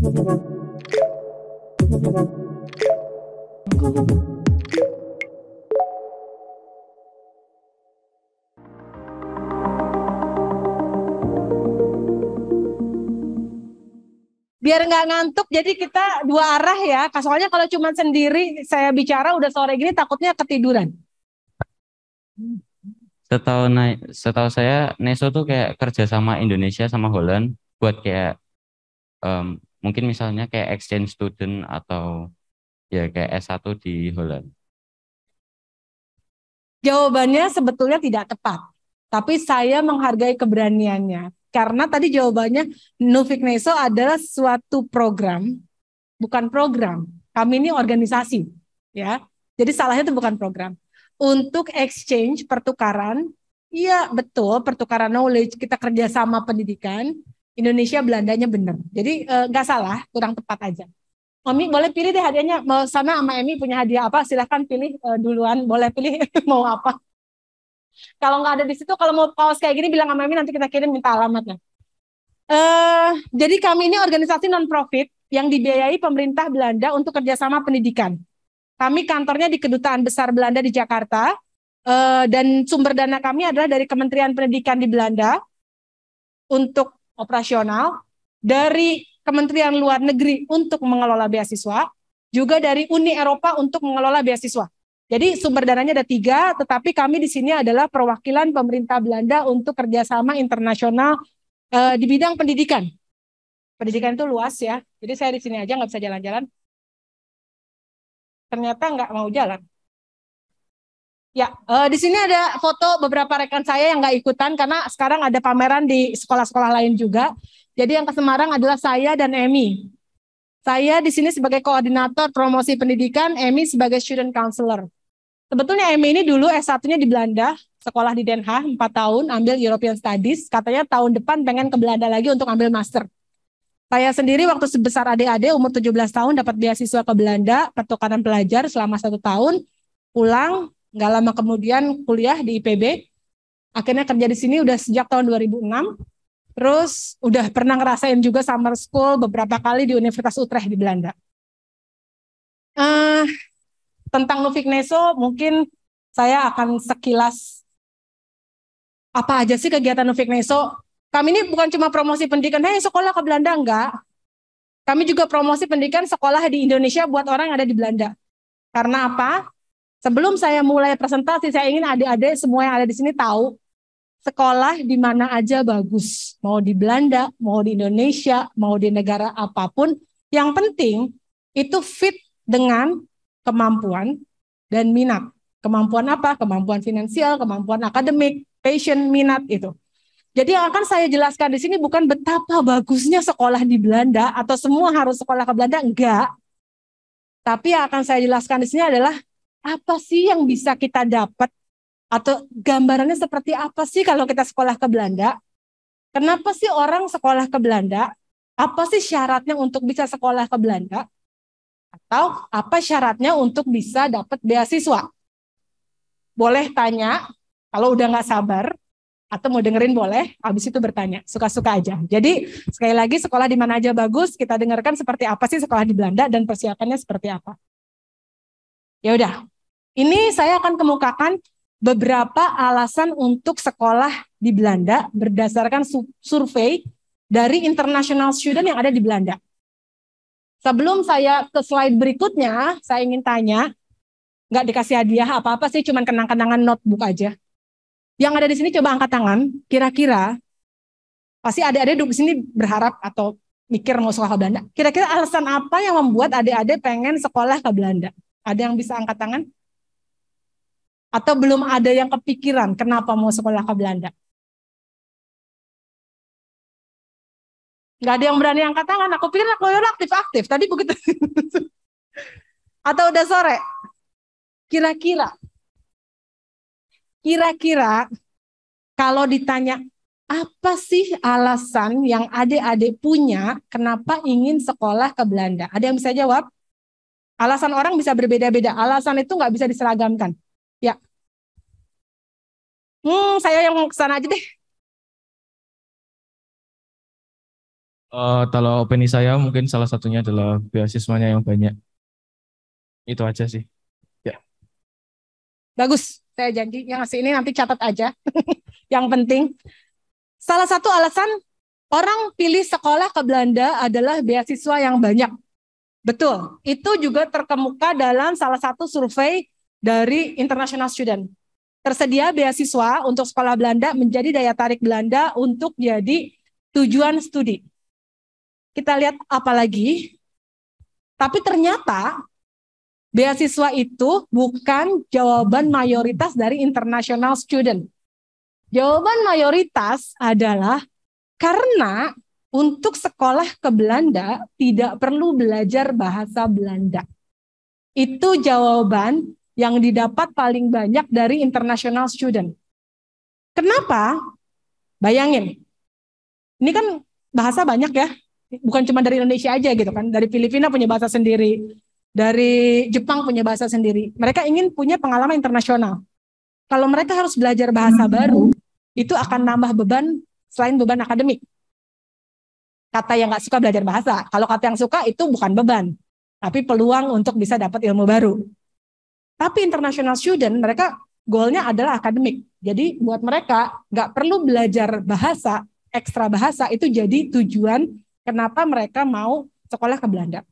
Biar nggak ngantuk, jadi kita dua arah ya. Soalnya kalau cuma sendiri saya bicara udah sore gini takutnya ketiduran. Setahu saya Neso tuh kayak kerja sama Indonesia sama Holland buat kayak em, mungkin misalnya kayak exchange student atau ya kayak S1 di Holland. Jawabannya sebetulnya tidak tepat, tapi saya menghargai keberaniannya. Karena tadi jawabannya Nufik Neso adalah suatu program, bukan program. Kami ini organisasi, ya. Jadi salahnya itu bukan program. Untuk exchange, pertukaran, iya betul, pertukaran knowledge, kita kerjasama pendidikan, Indonesia Belandanya benar. Jadi nggak salah, kurang tepat aja. Mami boleh pilih deh hadiahnya. Mau sama Emi punya hadiah apa? Silahkan pilih duluan. Boleh pilih mau apa. Kalau nggak ada di situ, kalau mau kaos kayak gini bilang sama Emi nanti kita kirim minta alamatnya. Jadi kami ini organisasi non-profit yang dibiayai pemerintah Belanda untuk kerjasama pendidikan. Kami kantornya di Kedutaan Besar Belanda di Jakarta. Dan sumber dana kami adalah dari Kementerian Pendidikan di Belanda untuk operasional, dari Kementerian Luar Negeri untuk mengelola beasiswa, juga dari Uni Eropa untuk mengelola beasiswa. Jadi sumber dananya ada 3, tetapi kami di sini adalah perwakilan pemerintah Belanda untuk kerjasama internasional di bidang pendidikan. Pendidikan itu luas ya, jadi saya di sini aja nggak bisa jalan-jalan. Ternyata nggak mau jalan. Ya, di sini ada foto beberapa rekan saya yang nggak ikutan karena sekarang ada pameran di sekolah-sekolah lain juga. Jadi yang ke Semarang adalah saya dan Emi. Saya di sini sebagai koordinator promosi pendidikan, Emi sebagai student counselor. Sebetulnya Emi ini dulu S1-nya di Belanda, sekolah di Den Haag 4 tahun, ambil European Studies. Katanya tahun depan pengen ke Belanda lagi untuk ambil master. Saya sendiri waktu sebesar adik-adik umur 17 tahun dapat beasiswa ke Belanda, pertukaran pelajar selama 1 tahun, pulang, nggak lama kemudian kuliah di IPB. Akhirnya kerja di sini udah sejak tahun 2006. Terus udah pernah ngerasain juga summer school beberapa kali di Universitas Utrecht di Belanda. Tentang Nufik Neso mungkin saya akan sekilas apa aja sih kegiatan Nufik Neso. Kami ini bukan cuma promosi pendidikan, sekolah ke Belanda enggak. Kami juga promosi pendidikan sekolah di Indonesia buat orang yang ada di Belanda. Karena apa? Sebelum saya mulai presentasi, saya ingin adik-adik semua yang ada di sini tahu sekolah di mana aja bagus. Mau di Belanda, mau di Indonesia, mau di negara apapun. Yang penting itu fit dengan kemampuan dan minat. Kemampuan apa? Kemampuan finansial, kemampuan akademik, passion, minat itu. Jadi yang akan saya jelaskan di sini bukan betapa bagusnya sekolah di Belanda atau semua harus sekolah ke Belanda, enggak. Tapi yang akan saya jelaskan di sini adalah apa sih yang bisa kita dapat atau gambarannya seperti apa sih kalau kita sekolah ke Belanda? Kenapa sih orang sekolah ke Belanda? Apa sih syaratnya untuk bisa sekolah ke Belanda? Atau apa syaratnya untuk bisa dapat beasiswa? Boleh tanya, kalau udah nggak sabar, atau mau dengerin boleh, habis itu bertanya, suka-suka aja. Jadi sekali lagi sekolah di mana aja bagus, kita dengarkan seperti apa sih sekolah di Belanda dan persiapannya seperti apa. Ya udah, ini saya akan kemukakan beberapa alasan untuk sekolah di Belanda berdasarkan survei dari international student yang ada di Belanda. Sebelum saya ke slide berikutnya, saya ingin tanya, nggak dikasih hadiah apa-apa sih, cuman kenang-kenangan notebook aja. Yang ada di sini coba angkat tangan, kira-kira, pasti adik-adik duduk di sini berharap atau mikir mau sekolah ke Belanda. Kira-kira alasan apa yang membuat adik-adik pengen sekolah ke Belanda? Ada yang bisa angkat tangan? Atau belum ada yang kepikiran kenapa mau sekolah ke Belanda? Nggak ada yang berani angkat tangan. Aku pikir aku aktif-aktif. Tadi begitu. Atau udah sore? Kira-kira kalau ditanya apa sih alasan yang adik-adik punya kenapa ingin sekolah ke Belanda? Ada yang bisa jawab? Alasan orang bisa berbeda-beda. Alasan itu nggak bisa diseragamkan. Ya, saya yang mau ke sana aja deh. Kalau opini saya mungkin salah satunya adalah beasiswanya yang banyak. Itu aja sih. Ya. Bagus, saya janji yang ngasih ini nanti catat aja. Yang penting, salah satu alasan orang pilih sekolah ke Belanda adalah beasiswa yang banyak. Betul, itu juga terkemuka dalam salah satu survei dari International Student. Tersedia beasiswa untuk sekolah Belanda menjadi daya tarik Belanda untuk jadi tujuan studi. Kita lihat apa lagi. Tapi ternyata beasiswa itu bukan jawaban mayoritas dari international student. Jawaban mayoritas adalah karena untuk sekolah ke Belanda tidak perlu belajar bahasa Belanda. Itu jawaban yang didapat paling banyak dari international student. Kenapa? Bayangin, ini kan bahasa banyak ya, bukan cuma dari Indonesia aja gitu kan, dari Filipina punya bahasa sendiri, dari Jepang punya bahasa sendiri. Mereka ingin punya pengalaman internasional. Kalau mereka harus belajar bahasa baru, itu akan nambah beban selain beban akademik. Kata yang nggak suka belajar bahasa, kalau kata yang suka itu bukan beban, tapi peluang untuk bisa dapat ilmu baru. Tapi international student, mereka goalnya adalah akademik. Jadi buat mereka nggak perlu belajar bahasa, ekstra bahasa itu jadi tujuan kenapa mereka mau sekolah ke Belanda.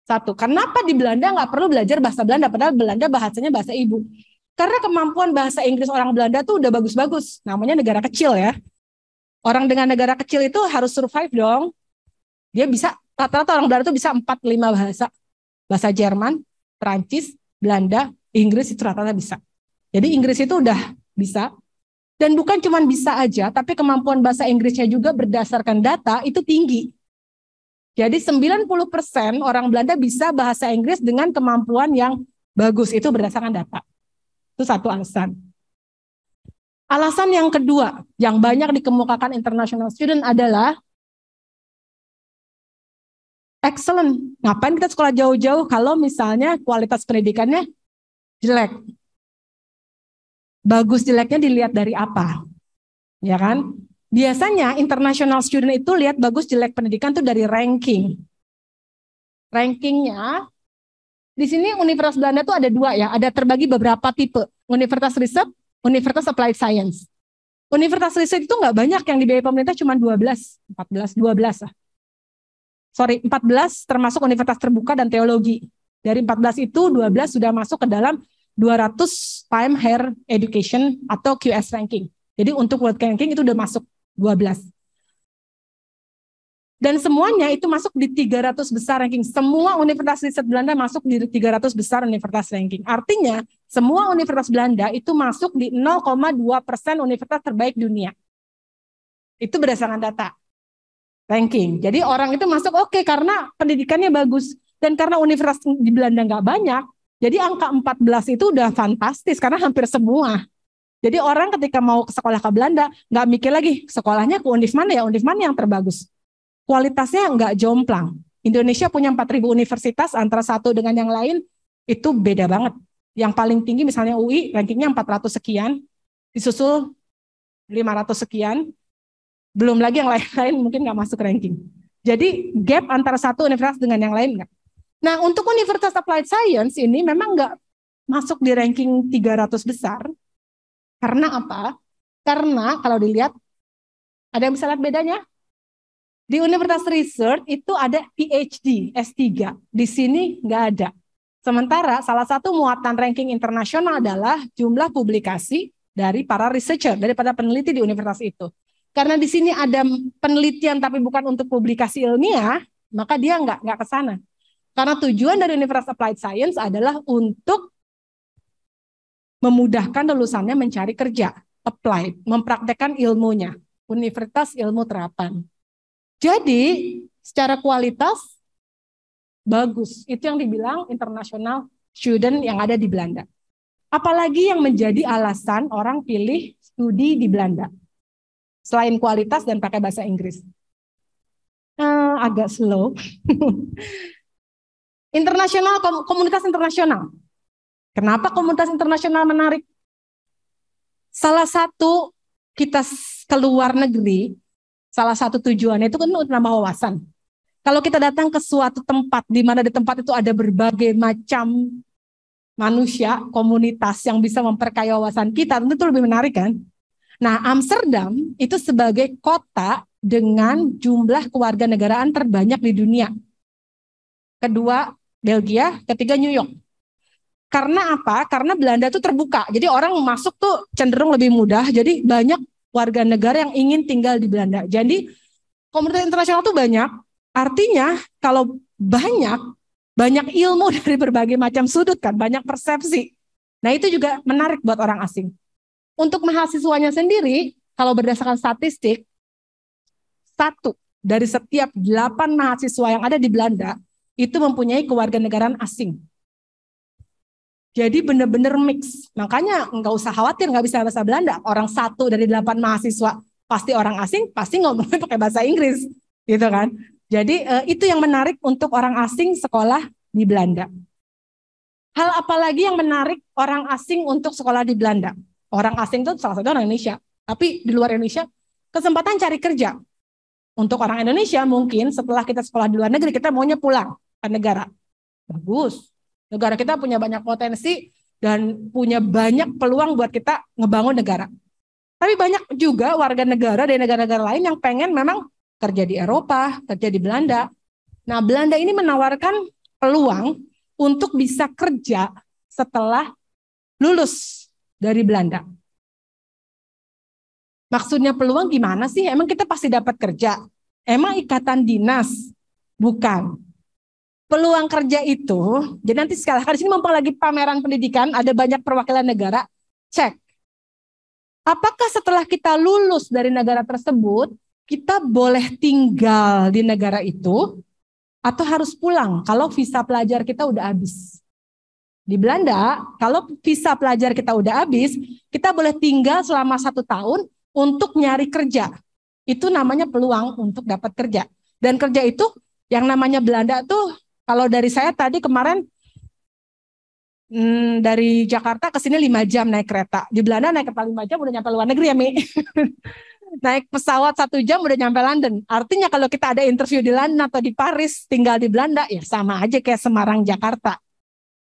Satu, kenapa di Belanda nggak perlu belajar bahasa Belanda, padahal Belanda bahasanya bahasa ibu. Karena kemampuan bahasa Inggris orang Belanda tuh udah bagus-bagus. Namanya negara kecil ya. Orang dengan negara kecil itu harus survive dong. Dia bisa, rata-rata orang Belanda tuh bisa 4-5 bahasa. Bahasa Jerman, Perancis, Belanda, Inggris itu rata-rata bisa. Jadi Inggris itu udah bisa. Dan bukan cuma bisa aja, tapi kemampuan bahasa Inggrisnya juga berdasarkan data itu tinggi. Jadi 90% orang Belanda bisa bahasa Inggris dengan kemampuan yang bagus. Itu berdasarkan data. Itu satu alasan. Alasan yang kedua yang banyak dikemukakan international student adalah excellent. Ngapain kita sekolah jauh-jauh kalau misalnya kualitas pendidikannya jelek? Bagus jeleknya dilihat dari apa? Ya kan? Biasanya international student itu lihat bagus jelek pendidikan itu dari ranking. Rankingnya di sini Universitas Belanda tuh ada dua ya, ada terbagi beberapa tipe. Universitas Riset, Universitas Applied Science. Universitas Riset itu nggak banyak yang dibiayai pemerintah, cuma 12, 14, 12 lah. Sorry, 14 termasuk universitas terbuka dan teologi. Dari 14 itu 12 sudah masuk ke dalam 200 time higher education atau QS ranking. Jadi untuk world ranking itu udah masuk 12. Dan semuanya itu masuk di 300 besar ranking. Semua universitas riset Belanda masuk di 300 besar universitas ranking. Artinya, semua universitas Belanda itu masuk di 0,2% universitas terbaik dunia. Itu berdasarkan data ranking. Jadi orang itu masuk oke karena pendidikannya bagus. Dan karena universitas di Belanda nggak banyak, jadi angka 14 itu udah fantastis karena hampir semua. Jadi orang ketika mau ke sekolah ke Belanda, nggak mikir lagi sekolahnya ke univ mana ya, univ mana yang terbagus. Kualitasnya nggak jomplang. Indonesia punya 4.000 universitas, antara satu dengan yang lain itu beda banget. Yang paling tinggi misalnya UI, rankingnya 400 sekian, disusul 500 sekian, belum lagi yang lain-lain mungkin nggak masuk ranking. Jadi gap antara satu universitas dengan yang lain nggak. Nah untuk Universitas Applied Science ini memang nggak masuk di ranking 300 besar. Karena apa? Karena kalau dilihat, ada yang bisa lihat bedanya? Di Universitas Research itu ada PhD, S3. Di sini nggak ada. Sementara salah satu muatan ranking internasional adalah jumlah publikasi dari para researcher, daripada peneliti di universitas itu. Karena di sini ada penelitian tapi bukan untuk publikasi ilmiah, maka dia nggak ke sana. Karena tujuan dari Universitas Applied Science adalah untuk memudahkan lulusannya mencari kerja, applied, mempraktekkan ilmunya, Universitas Ilmu Terapan. Jadi secara kualitas bagus. Itu yang dibilang international student yang ada di Belanda. Apalagi yang menjadi alasan orang pilih studi di Belanda. Selain kualitas dan pakai bahasa Inggris. Agak slow. Internasional, komunitas internasional. Kenapa komunitas internasional menarik? Salah satu kita keluar negeri, Salah satu tujuannya itu kan untuk nambah wawasan. Kalau kita datang ke suatu tempat, di mana di tempat itu ada berbagai macam manusia, komunitas yang bisa memperkaya wawasan kita, tentu itu lebih menarik kan? Nah, Amsterdam itu sebagai kota dengan jumlah kewarganegaraan terbanyak di dunia. Kedua, Belgia, ketiga New York. Karena apa? Karena Belanda itu terbuka. Jadi orang masuk tuh cenderung lebih mudah. Jadi banyak warga negara yang ingin tinggal di Belanda. Jadi komunitas internasional tuh banyak. Artinya kalau banyak ilmu dari berbagai macam sudut kan, banyak persepsi. Nah itu juga menarik buat orang asing. Untuk mahasiswanya sendiri, kalau berdasarkan statistik, 1 dari setiap 8 mahasiswa yang ada di Belanda itu mempunyai kewarganegaraan asing. Jadi benar-benar mix. Makanya nggak usah khawatir nggak bisa bahasa Belanda. Orang 1 dari 8 mahasiswa pasti orang asing, pasti ngomongnya pakai bahasa Inggris, gitu kan? Jadi itu yang menarik untuk orang asing sekolah di Belanda. Hal apa lagi yang menarik orang asing untuk sekolah di Belanda? Orang asing itu salah satu orang Indonesia, tapi di luar Indonesia kesempatan cari kerja. Untuk orang Indonesia mungkin setelah kita sekolah di luar negeri kita maunya pulang ke negara. Bagus. Negara kita punya banyak potensi dan punya banyak peluang buat kita ngebangun negara. Tapi banyak juga warga negara dari negara-negara lain yang pengen memang kerja di Eropa, kerja di Belanda. Nah, Belanda ini menawarkan peluang untuk bisa kerja setelah lulus dari Belanda. Maksudnya peluang gimana sih? Emang kita pasti dapat kerja? Emang ikatan dinas? Bukan. Peluang kerja itu, jadi nanti sekali di sini mumpung lagi pameran pendidikan, ada banyak perwakilan negara, cek. Apakah setelah kita lulus dari negara tersebut, kita boleh tinggal di negara itu, atau harus pulang kalau visa pelajar kita udah habis. Di Belanda, kalau visa pelajar kita udah habis, kita boleh tinggal selama 1 tahun untuk nyari kerja. Itu namanya peluang untuk dapat kerja. Dan kerja itu, yang namanya Belanda tuh, kalau dari saya tadi kemarin dari Jakarta ke sini 5 jam naik kereta. Di Belanda naik kereta 5 jam udah nyampe luar negeri ya, Mi. Naik pesawat 1 jam udah nyampe London. Artinya kalau kita ada interview di London atau di Paris, tinggal di Belanda, ya sama aja kayak Semarang, Jakarta.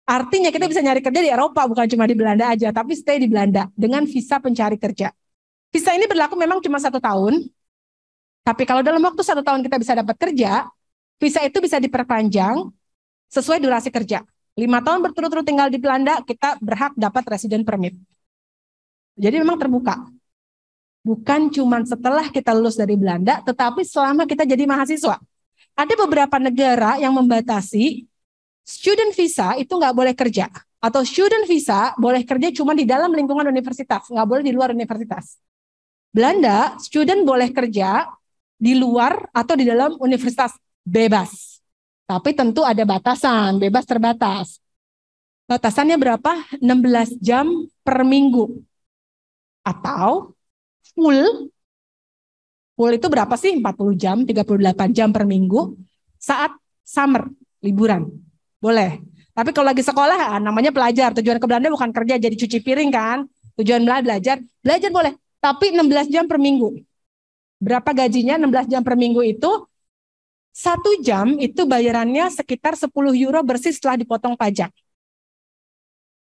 Artinya kita bisa nyari kerja di Eropa, bukan cuma di Belanda aja, tapi stay di Belanda dengan visa pencari kerja. Visa ini berlaku memang cuma 1 tahun, tapi kalau dalam waktu 1 tahun kita bisa dapat kerja, visa itu bisa diperpanjang sesuai durasi kerja. 5 tahun berturut-turut tinggal di Belanda, kita berhak dapat resident permit. Jadi memang terbuka. Bukan cuma setelah kita lulus dari Belanda, tetapi selama kita jadi mahasiswa. Ada beberapa negara yang membatasi student visa itu nggak boleh kerja. Atau student visa boleh kerja cuma di dalam lingkungan universitas, nggak boleh di luar universitas. Belanda, student boleh kerja di luar atau di dalam universitas bebas. Tapi tentu ada batasan, bebas terbatas. Batasannya berapa? 16 jam per minggu. Atau full itu berapa sih? 40 jam, 38 jam per minggu saat summer, liburan. Boleh. Tapi kalau lagi sekolah, namanya pelajar. Tujuan ke Belanda bukan kerja jadi cuci piring kan. Tujuan belajar. Belajar boleh. Tapi 16 jam per minggu. Berapa gajinya? 16 jam per minggu itu 1 jam itu bayarannya sekitar 10 euro bersih setelah dipotong pajak.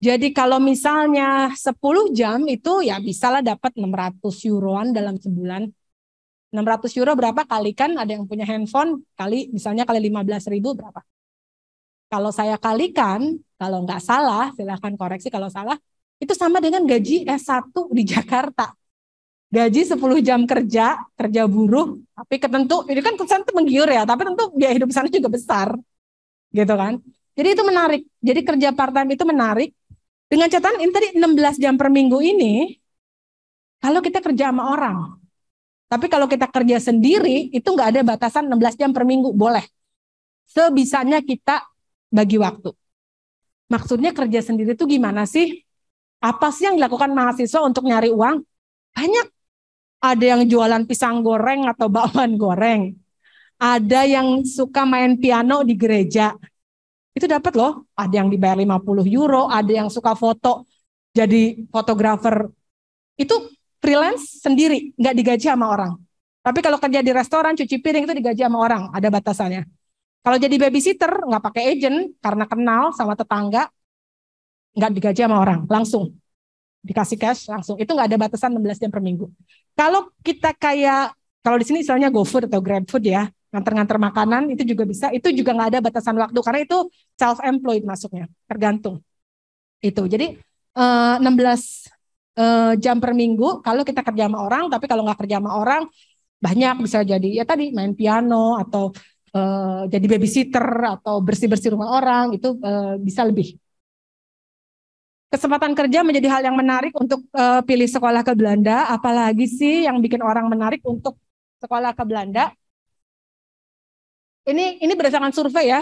Jadi kalau misalnya 10 jam itu ya bisalah dapat 600 euroan dalam sebulan. 600 euro berapa? Kalikan, ada yang punya handphone, misalnya kali 15.000 berapa? Kalau saya kalikan, kalau nggak salah, silahkan koreksi kalau salah, itu sama dengan gaji S1 di Jakarta. Gaji 10 jam kerja buruh, tapi ketentu, ini kan kesan itu menggiur ya, tapi tentu biaya hidup sana juga besar. Gitu kan. Jadi itu menarik. Jadi kerja part-time itu menarik. Dengan catatan ini tadi 16 jam per minggu ini, kalau kita kerja sama orang. Tapi kalau kita kerja sendiri, itu nggak ada batasan 16 jam per minggu, boleh. Sebisanya kita bagi waktu. Maksudnya kerja sendiri itu gimana sih? Apa sih yang dilakukan mahasiswa untuk nyari uang? Banyak. Ada yang jualan pisang goreng atau bakwan goreng. Ada yang suka main piano di gereja. Itu dapat loh. Ada yang dibayar 50 euro, ada yang suka foto jadi fotografer. Itu freelance sendiri, nggak digaji sama orang. Tapi kalau kerja di restoran, cuci piring itu digaji sama orang, ada batasannya. Kalau jadi babysitter, nggak pakai agent, karena kenal sama tetangga, nggak digaji sama orang, langsung. Dikasih cash, langsung. Itu nggak ada batasan 16 jam per minggu. Kalau kita kayak, kalau di sini istilahnya GoFood atau GrabFood ya, nganter-nganter makanan, itu juga bisa. Itu juga nggak ada batasan waktu, karena itu self-employed masuknya, tergantung. Itu, jadi 16 jam per minggu, kalau kita kerja sama orang, tapi kalau nggak kerja sama orang, banyak bisa jadi ya tadi main piano atau jadi babysitter atau bersih-bersih rumah orang itu bisa lebih. Kesempatan kerja menjadi hal yang menarik untuk pilih sekolah ke Belanda. Apalagi sih yang bikin orang menarik untuk sekolah ke Belanda? Ini berdasarkan survei ya.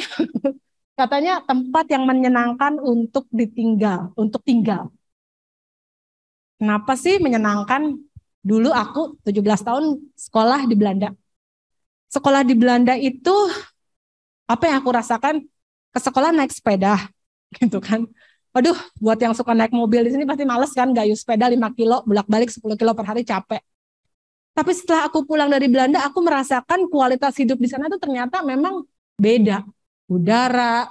Katanya tempat yang menyenangkan untuk ditinggal, untuk tinggal. Kenapa sih menyenangkan? Dulu aku 17 tahun sekolah di Belanda. Sekolah di Belanda itu apa yang aku rasakan, ke sekolah naik sepeda gitu kan. Waduh, buat yang suka naik mobil di sini pasti males kan, gayuh sepeda 5 kilo, bolak-balik 10 kilo per hari, capek. Tapi setelah aku pulang dari Belanda, aku merasakan kualitas hidup di sana tuh ternyata memang beda. Udara.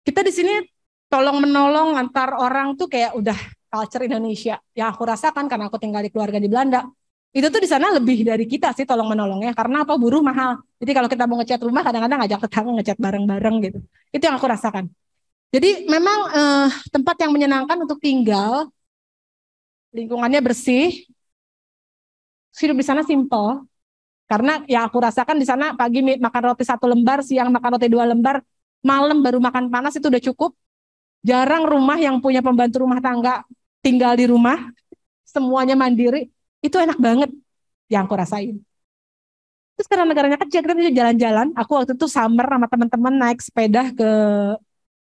Kita di sini tolong-menolong antar orang tuh kayak udah culture Indonesia yang aku rasakan karena aku tinggal di keluarga di Belanda. Itu tuh di sana lebih dari kita sih tolong menolongnya, karena apa, buruh mahal. Jadi kalau kita mau ngecat rumah kadang-kadang ngajak tetangga ngecat bareng-bareng gitu. Itu yang aku rasakan. Jadi memang tempat yang menyenangkan untuk tinggal, lingkungannya bersih, hidup di sana simple. Karena yang aku rasakan di sana pagi makan roti 1 lembar, siang makan roti 2 lembar, malam baru makan panas, itu udah cukup. Jarang rumah yang punya pembantu rumah tangga tinggal di rumah, semuanya mandiri, itu enak banget yang aku rasain. Terus karena negaranya kecil, kita bisa jalan-jalan. Aku waktu itu summer sama teman-teman naik sepeda ke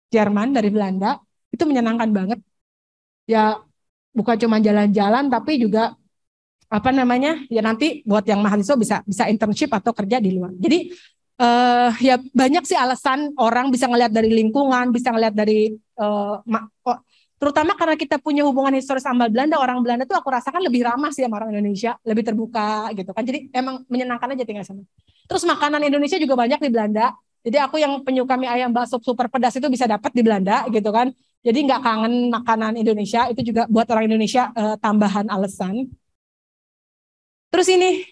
Jerman dari Belanda, itu menyenangkan banget. Ya bukan cuma jalan-jalan, tapi juga apa namanya, ya nanti buat yang mahasiswa bisa internship atau kerja di luar. Jadi ya banyak sih alasan orang bisa ngelihat dari lingkungan, bisa ngelihat dari terutama karena kita punya hubungan historis sama Belanda. Orang Belanda tuh aku rasakan lebih ramah sih sama orang Indonesia, lebih terbuka gitu kan. Jadi emang menyenangkan aja tinggal sana. Terus makanan Indonesia juga banyak di Belanda. Jadi aku yang penyuka mie ayam bakso super pedas itu bisa dapat di Belanda gitu kan. Jadi nggak kangen makanan Indonesia, itu juga buat orang Indonesia tambahan alasan. Terus ini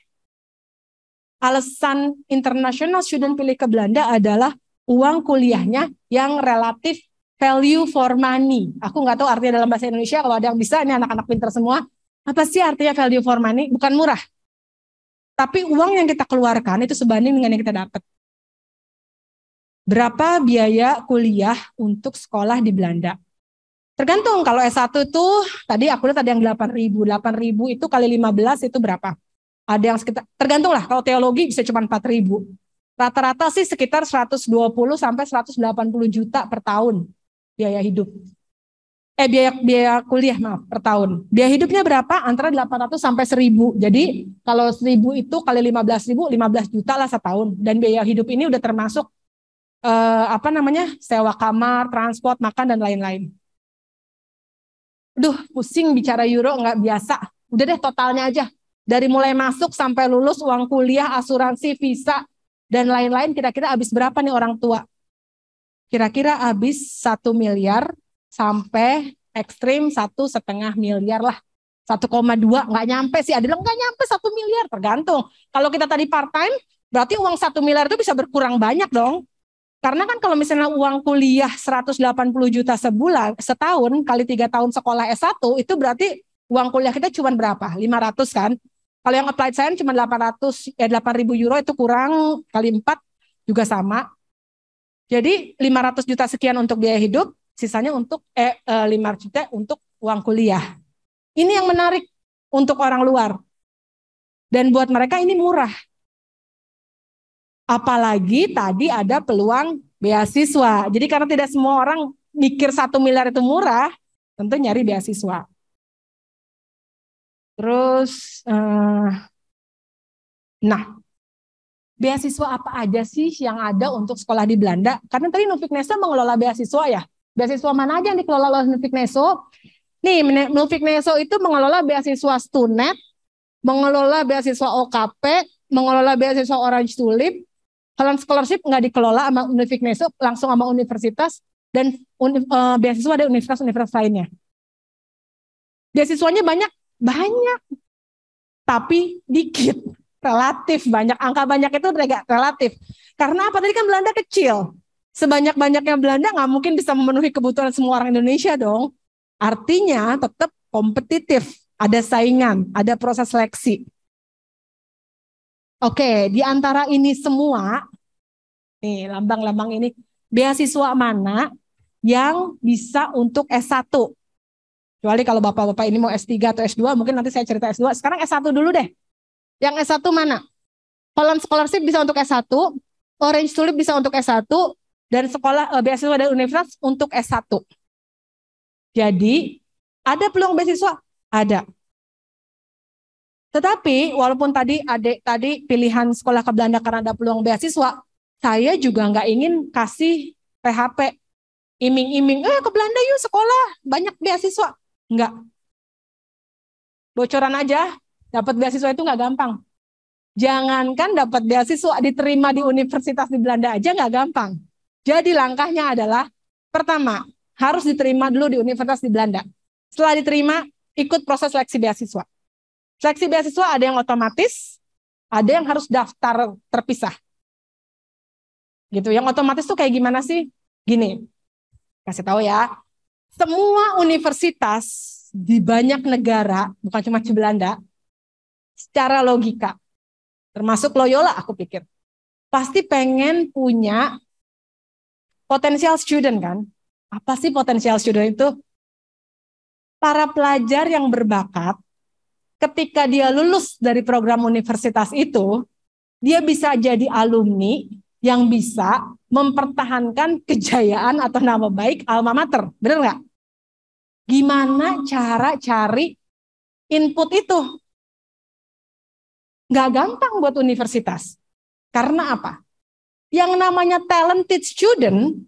alasan international student pilih ke Belanda adalah uang kuliahnya yang relatif value for money. Aku nggak tahu artinya dalam bahasa Indonesia, kalau ada yang bisa, ini anak-anak pintar semua. Apa sih artinya value for money? Bukan murah. Tapi uang yang kita keluarkan itu sebanding dengan yang kita dapat. Berapa biaya kuliah untuk sekolah di Belanda? Tergantung, kalau S1 itu, tadi aku lihat ada yang 8.000. 8.000 itu kali 15 itu berapa? Ada yang sekitar, tergantung lah, kalau teologi bisa cuma 4.000. Rata-rata sih sekitar 120 sampai 180 juta per tahun biaya hidup. Biaya kuliah maaf per tahun. Biaya hidupnya berapa? Antara 800 sampai 1.000. Jadi kalau 1.000 itu kali 15.000, 15 juta lah setahun. Dan biaya hidup ini udah termasuk sewa kamar, transport, makan dan lain-lain. Duh, pusing bicara euro, nggak biasa. Udah deh totalnya aja. Dari mulai masuk sampai lulus, uang kuliah, asuransi, visa, dan lain-lain, kira-kira habis berapa nih orang tua? Kira-kira habis 1 miliar sampai ekstrim 1,5 miliar lah. 1,2 nggak nyampe sih. Ada yang nggak nyampe 1 miliar, tergantung. Kalau kita tadi part-time, berarti uang 1 miliar itu bisa berkurang banyak dong. Karena kan kalau misalnya uang kuliah 180 juta setahun, kali 3 tahun sekolah S1, itu berarti uang kuliah kita cuma berapa? 500 kan? Kalau yang applied science cuma 8.000 euro, itu kurang kali 4 juga sama. Jadi 500 juta sekian untuk biaya hidup, sisanya untuk 5 juta untuk uang kuliah. Ini yang menarik untuk orang luar. Dan buat mereka ini murah. Apalagi tadi ada peluang beasiswa. Jadi karena tidak semua orang mikir 1 miliar itu murah, tentu nyari beasiswa. Terus, beasiswa apa aja sih yang ada untuk sekolah di Belanda? Karena tadi Nuffic Neso mengelola beasiswa ya. Beasiswa mana aja yang dikelola oleh Nuffic Neso? Nih, Nuffic Neso itu mengelola beasiswa Stunet, mengelola beasiswa OKP, mengelola beasiswa Orange Tulip, Holland Scholarship nggak dikelola sama Unifikneso, langsung sama universitas, dan beasiswa ada universitas-universitas lainnya. Beasiswanya banyak, tapi dikit, relatif banyak. Angka banyak itu relatif. Karena apa? Tadi kan Belanda kecil. Sebanyak-banyaknya Belanda nggak mungkin bisa memenuhi kebutuhan semua orang Indonesia dong. Artinya tetap kompetitif, ada saingan, ada proses seleksi. Oke, di antara ini semua, nih lambang-lambang ini, beasiswa mana yang bisa untuk S1? Kecuali kalau bapak-bapak ini mau S3 atau S2, mungkin nanti saya cerita S2. Sekarang S1 dulu deh. Yang S1 mana? Holland Scholarship bisa untuk S1, Orange Tulip bisa untuk S1, dan sekolah beasiswa dari universitas untuk S1. Jadi, ada peluang beasiswa? Ada. Tetapi, walaupun tadi pilihan sekolah ke Belanda karena ada peluang beasiswa, saya juga nggak ingin kasih PHP, iming-iming, ke Belanda yuk sekolah, banyak beasiswa. Enggak. Bocoran aja, dapat beasiswa itu nggak gampang. Jangankan dapat beasiswa, diterima di universitas di Belanda aja nggak gampang. Jadi langkahnya adalah, pertama, harus diterima dulu di universitas di Belanda. Setelah diterima, ikut proses seleksi beasiswa. Seleksi beasiswa ada yang otomatis, ada yang harus daftar terpisah. Gitu. Yang otomatis tuh kayak gimana sih? Gini, kasih tahu ya. Semua universitas di banyak negara, bukan cuma di Belanda, secara logika, termasuk Loyola aku pikir, pasti pengen punya potensial student kan? Apa sih potensial student itu? Para pelajar yang berbakat, ketika dia lulus dari program universitas itu, dia bisa jadi alumni yang bisa mempertahankan kejayaan atau nama baik alma mater. Benar nggak? Gimana cara cari input itu? Nggak gampang buat universitas. Karena apa? Yang namanya talented student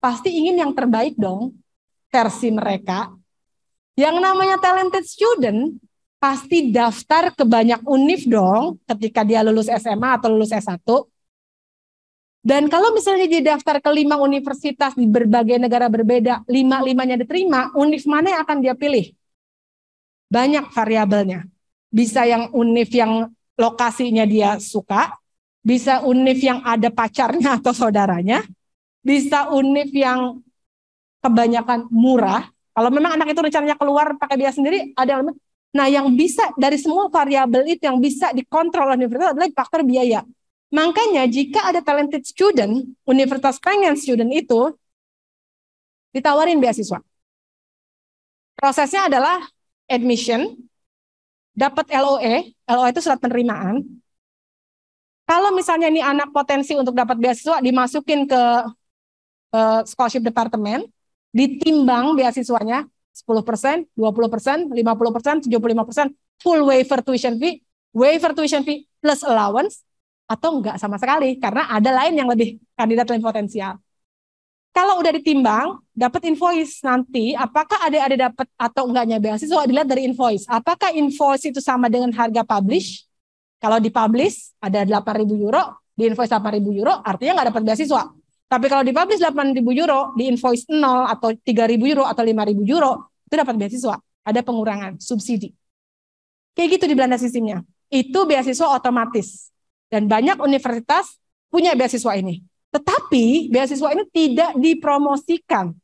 pasti ingin yang terbaik dong versi mereka. Yang namanya talented student pasti daftar ke banyak univ dong ketika dia lulus SMA atau lulus S1. Dan kalau misalnya dia daftar ke 5 universitas di berbagai negara berbeda, 5-5-nya diterima, univ mana yang akan dia pilih? Banyak variabelnya. Bisa yang univ yang lokasinya dia suka, bisa univ yang ada pacarnya atau saudaranya, bisa univ yang kebanyakan murah. Kalau memang anak itu rencananya keluar pakai biaya sendiri, ada. Nah, yang bisa dari semua variabel itu yang bisa dikontrol oleh universitas adalah faktor biaya. Makanya jika ada talented student, universitas pengen student itu ditawarin beasiswa. Prosesnya adalah admission, dapat LOE itu surat penerimaan. Kalau misalnya ini anak potensi untuk dapat beasiswa, dimasukin ke scholarship department, ditimbang beasiswanya 10%, 20%, 50%, 75%, full waiver tuition fee plus allowance, atau enggak sama sekali, karena ada lain yang lebih kandidat lebih potensial. Kalau udah ditimbang, dapat invoice nanti, apakah ada dapat atau enggaknya beasiswa dilihat dari invoice. Apakah invoice itu sama dengan harga publish? Kalau dipublish ada 8.000 euro, di invoice 8.000 euro, artinya nggak dapat beasiswa. Tapi kalau dipublish 8.000 euro, di invoice 0 atau 3.000 euro atau 5.000 euro, itu dapat beasiswa. Ada pengurangan, subsidi. Kayak gitu di Belanda sistemnya. Itu beasiswa otomatis. Dan banyak universitas punya beasiswa ini. Tetapi beasiswa ini tidak dipromosikan.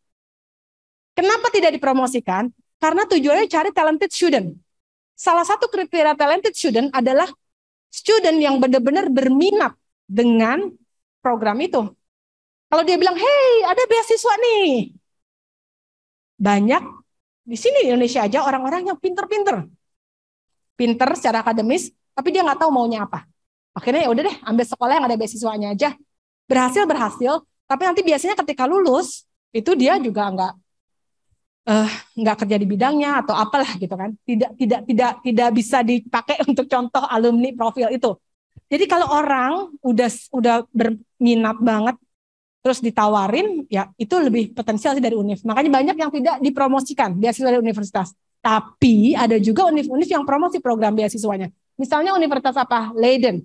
Kenapa tidak dipromosikan? Karena tujuannya cari talented student. Salah satu kriteria talented student adalah student yang benar-benar berminat dengan program itu. Kalau dia bilang, hey, ada beasiswa nih. Banyak di sini di Indonesia aja orang-orang yang pinter secara akademis, tapi dia nggak tahu maunya apa. Akhirnya ya udah deh, ambil sekolah yang ada beasiswanya aja. Berhasil, tapi nanti biasanya ketika lulus itu dia juga nggak kerja di bidangnya atau apalah gitu kan. Tidak bisa dipakai untuk contoh alumni profil itu. Jadi kalau orang udah berminat banget terus ditawarin, ya itu lebih potensial sih dari univ. Makanya banyak yang tidak dipromosikan beasiswa dari universitas. Tapi ada juga univ-univ yang promosi program beasiswanya. Misalnya universitas apa? Leiden.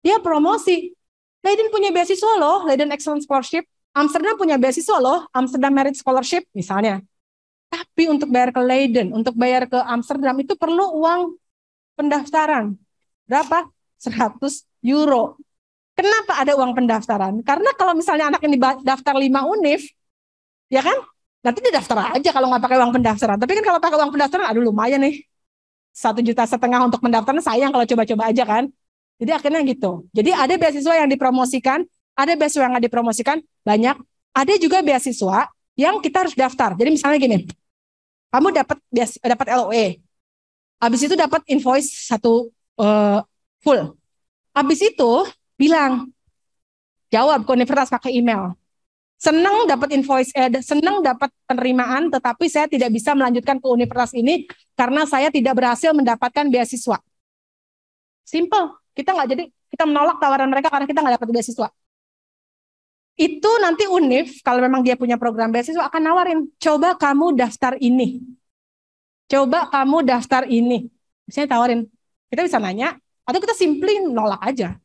Dia promosi. Leiden punya beasiswa loh, Leiden Excellence Scholarship. Amsterdam punya beasiswa loh, Amsterdam Merit Scholarship misalnya. Tapi untuk bayar ke Leiden, untuk bayar ke Amsterdam itu perlu uang pendaftaran. Berapa? 100 euro. Kenapa ada uang pendaftaran? Karena kalau misalnya anak ini daftar 5 univ, ya kan? Nanti dia daftar aja kalau nggak pakai uang pendaftaran. Tapi kan kalau pakai uang pendaftaran, aduh lumayan nih. 1,5 juta untuk pendaftaran, sayang kalau coba-coba aja kan. Jadi akhirnya gitu. Jadi ada beasiswa yang dipromosikan, ada beasiswa yang nggak dipromosikan, banyak. Ada juga beasiswa yang kita harus daftar. Jadi misalnya gini, kamu dapat LOE, habis itu dapat invoice satu full. Habis itu bilang, jawab ke universitas pakai email. Senang dapat invoice, senang dapat penerimaan, tetapi saya tidak bisa melanjutkan ke universitas ini karena saya tidak berhasil mendapatkan beasiswa. Simple. Kita menolak tawaran mereka karena kita nggak dapat beasiswa. Itu nanti univ, kalau memang dia punya program beasiswa, akan nawarin, coba kamu daftar ini. Coba kamu daftar ini. Misalnya tawarin, kita bisa nanya, atau kita simply nolak aja.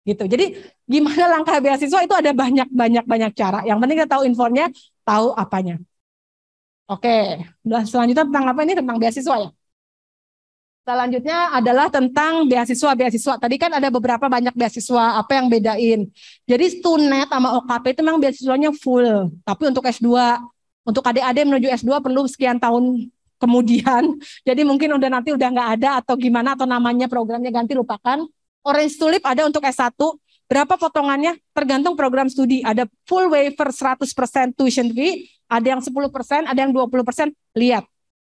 Gitu. Jadi gimana langkah beasiswa itu ada banyak cara. Yang penting kita tahu infonya, tahu apanya. Oke, selanjutnya tentang apa ini? Tentang beasiswa ya. Selanjutnya adalah tentang beasiswa. Tadi kan ada beberapa banyak beasiswa, apa yang bedain. Jadi Stunet sama OKP itu memang beasiswanya full. Tapi untuk S2, untuk adik-adik menuju S2 perlu sekian tahun kemudian. Jadi mungkin nanti udah nggak ada atau gimana, atau namanya programnya ganti, lupakan. Orange Tulip ada untuk S1. Berapa potongannya? Tergantung program studi. Ada full waiver 100% tuition fee, ada yang 10%, ada yang 20%. Lihat.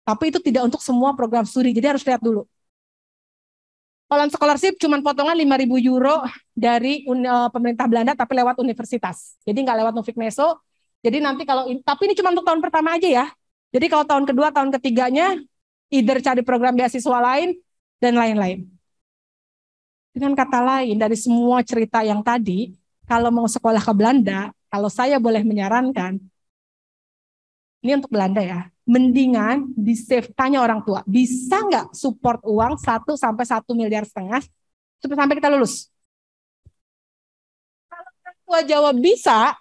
Tapi itu tidak untuk semua program studi, jadi harus lihat dulu. Holland Scholarship cuma potongan 5.000 euro dari pemerintah Belanda, tapi lewat universitas. Jadi nggak lewat Nuffic Neso. Jadi nanti tapi ini cuma untuk tahun pertama aja ya. Jadi kalau tahun kedua, tahun ketiganya, either cari program beasiswa lain, dan lain-lain. Dengan kata lain, dari semua cerita yang tadi, kalau mau sekolah ke Belanda, kalau saya boleh menyarankan, ini untuk Belanda ya, mendingan di-save, tanya orang tua, bisa nggak support uang 1 sampai 1,5 miliar sampai kita lulus? Kalau orang tua jawab bisa,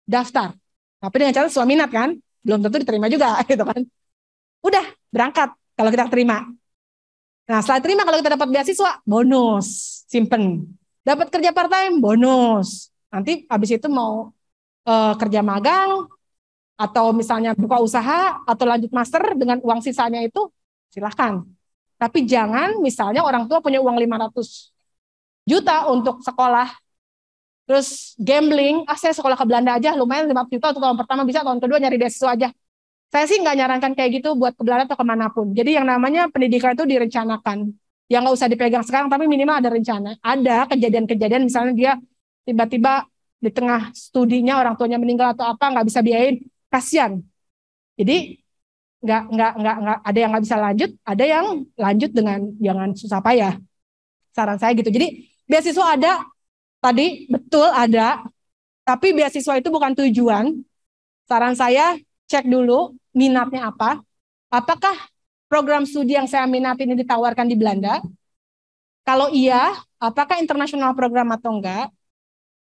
daftar. Tapi dengan cara sesuai minat kan, belum tentu diterima juga gitu kan. Udah, berangkat kalau kita terima. Nah, setelah terima kalau kita dapat beasiswa, bonus, simpen. Dapat kerja part-time, bonus. Nanti habis itu mau kerja magang, atau misalnya buka usaha, atau lanjut master dengan uang sisanya itu, silahkan. Tapi jangan misalnya orang tua punya uang 500 juta untuk sekolah, terus gambling, saya sekolah ke Belanda aja, lumayan 50 juta untuk tahun pertama bisa, tahun kedua nyari beasiswa aja. Saya sih nggak nyarankan kayak gitu buat ke Belanda atau kemanapun. Jadi yang namanya pendidikan itu direncanakan. Ya nggak usah dipegang sekarang, tapi minimal ada rencana. Ada kejadian-kejadian, misalnya dia tiba-tiba di tengah studinya orang tuanya meninggal atau apa, nggak bisa biayain, kasihan. Jadi nggak ada yang nggak bisa lanjut, ada yang lanjut dengan jangan susah payah. Saran saya gitu. Jadi beasiswa ada, tadi betul ada, tapi beasiswa itu bukan tujuan. Saran saya cek dulu minatnya apa. Apakah program studi yang saya minati ini ditawarkan di Belanda? Kalau iya, apakah internasional program atau enggak?